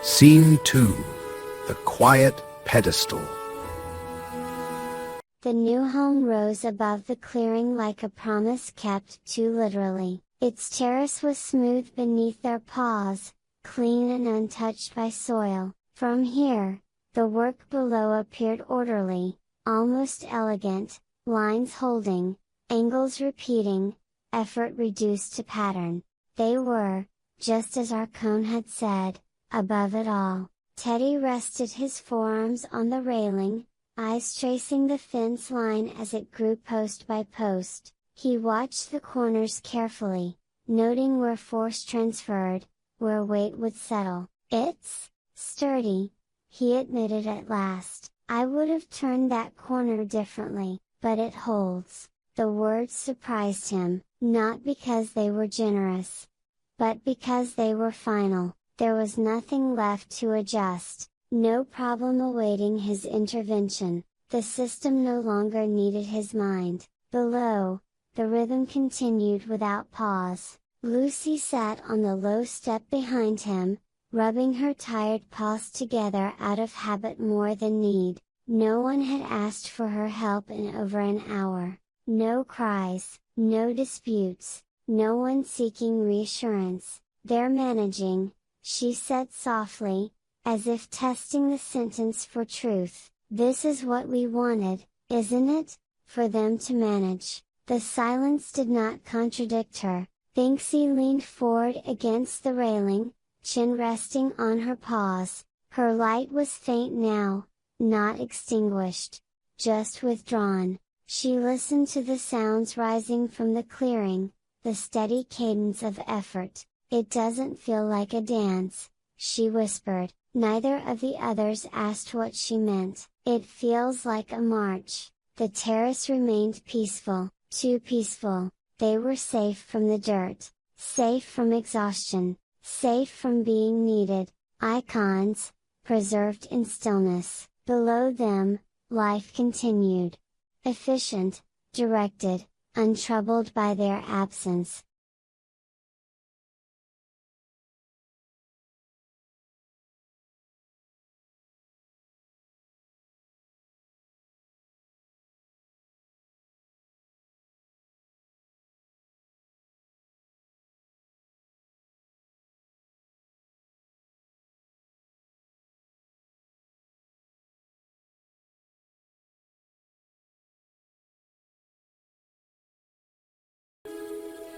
Scene 2. The Quiet Pedestal. The new home rose above the clearing like a promise kept too literally. Its terrace was smooth beneath their paws, clean and untouched by soil. From here, the work below appeared orderly, almost elegant, lines holding, angles repeating, effort reduced to pattern. They were, just as Arkhon had said, above it all. Teddy rested his forearms on the railing, eyes tracing the fence line as it grew post by post. He watched the corners carefully, noting where force transferred, where weight would settle. "It's sturdy," he admitted at last. "I would have turned that corner differently, but it holds." The words surprised him, not because they were generous, but because they were final. There was nothing left to adjust, no problem awaiting his intervention. The system no longer needed his mind. Below, the rhythm continued without pause. Lucy sat on the low step behind him, rubbing her tired paws together out of habit more than need. No one had asked for her help in over an hour. No cries, no disputes, no one seeking reassurance. "They're managing," she said softly, as if testing the sentence for truth. "This is what we wanted, isn't it? For them to manage." The silence did not contradict her. Thinksy leaned forward against the railing, chin resting on her paws. Her light was faint now, not extinguished, just withdrawn. She listened to the sounds rising from the clearing, the steady cadence of effort. "It doesn't feel like a dance," she whispered. Neither of the others asked what she meant. "It feels like a march." The terrace remained peaceful, too peaceful. They were safe from the dirt, safe from exhaustion, safe from being needed. Icons, preserved in stillness. Below them, life continued. Efficient, directed, untroubled by their absence.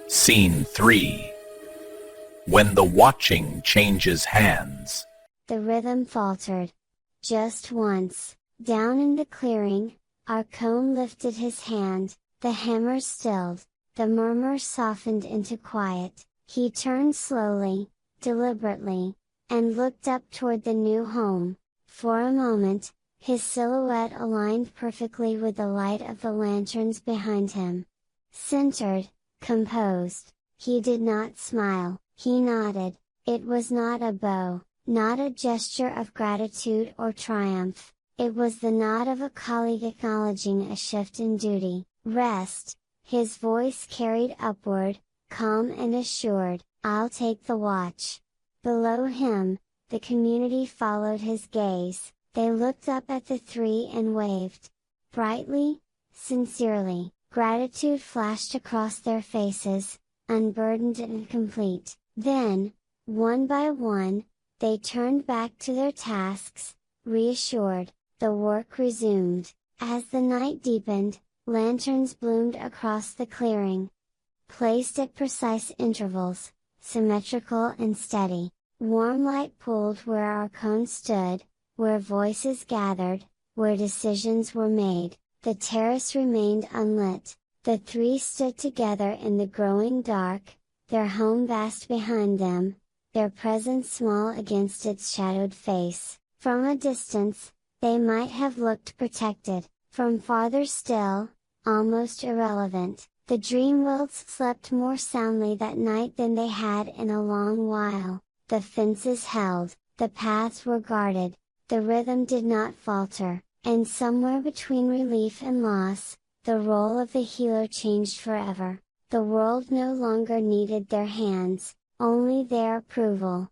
Scene 3. When the watching changes hands. The rhythm faltered. Just once, down in the clearing, Arkhon lifted his hand, the hammer stilled, the murmur softened into quiet. He turned slowly, deliberately, and looked up toward the new home. For a moment, his silhouette aligned perfectly with the light of the lanterns behind him. Centered, composed, he did not smile, he nodded. It was not a bow, not a gesture of gratitude or triumph, it was the nod of a colleague acknowledging a shift in duty. Rest, his voice carried upward, calm and assured. I'll take the watch. Below him, the community followed his gaze. They looked up at the three and waved. Brightly, sincerely, gratitude flashed across their faces, unburdened and complete. Then, one by one, they turned back to their tasks, reassured. The work resumed. As the night deepened, lanterns bloomed across the clearing. Placed at precise intervals, symmetrical and steady, warm light pooled where Arkhon stood, where voices gathered, where decisions were made. The terrace remained unlit. The three stood together in the growing dark, their home vast behind them, their presence small against its shadowed face. From a distance, they might have looked protected, from farther still, almost irrelevant. The Dreamwilds slept more soundly that night than they had in a long while. The fences held, the paths were guarded, the rhythm did not falter, and somewhere between relief and loss, the role of the healer changed forever. The world no longer needed their hands, only their approval.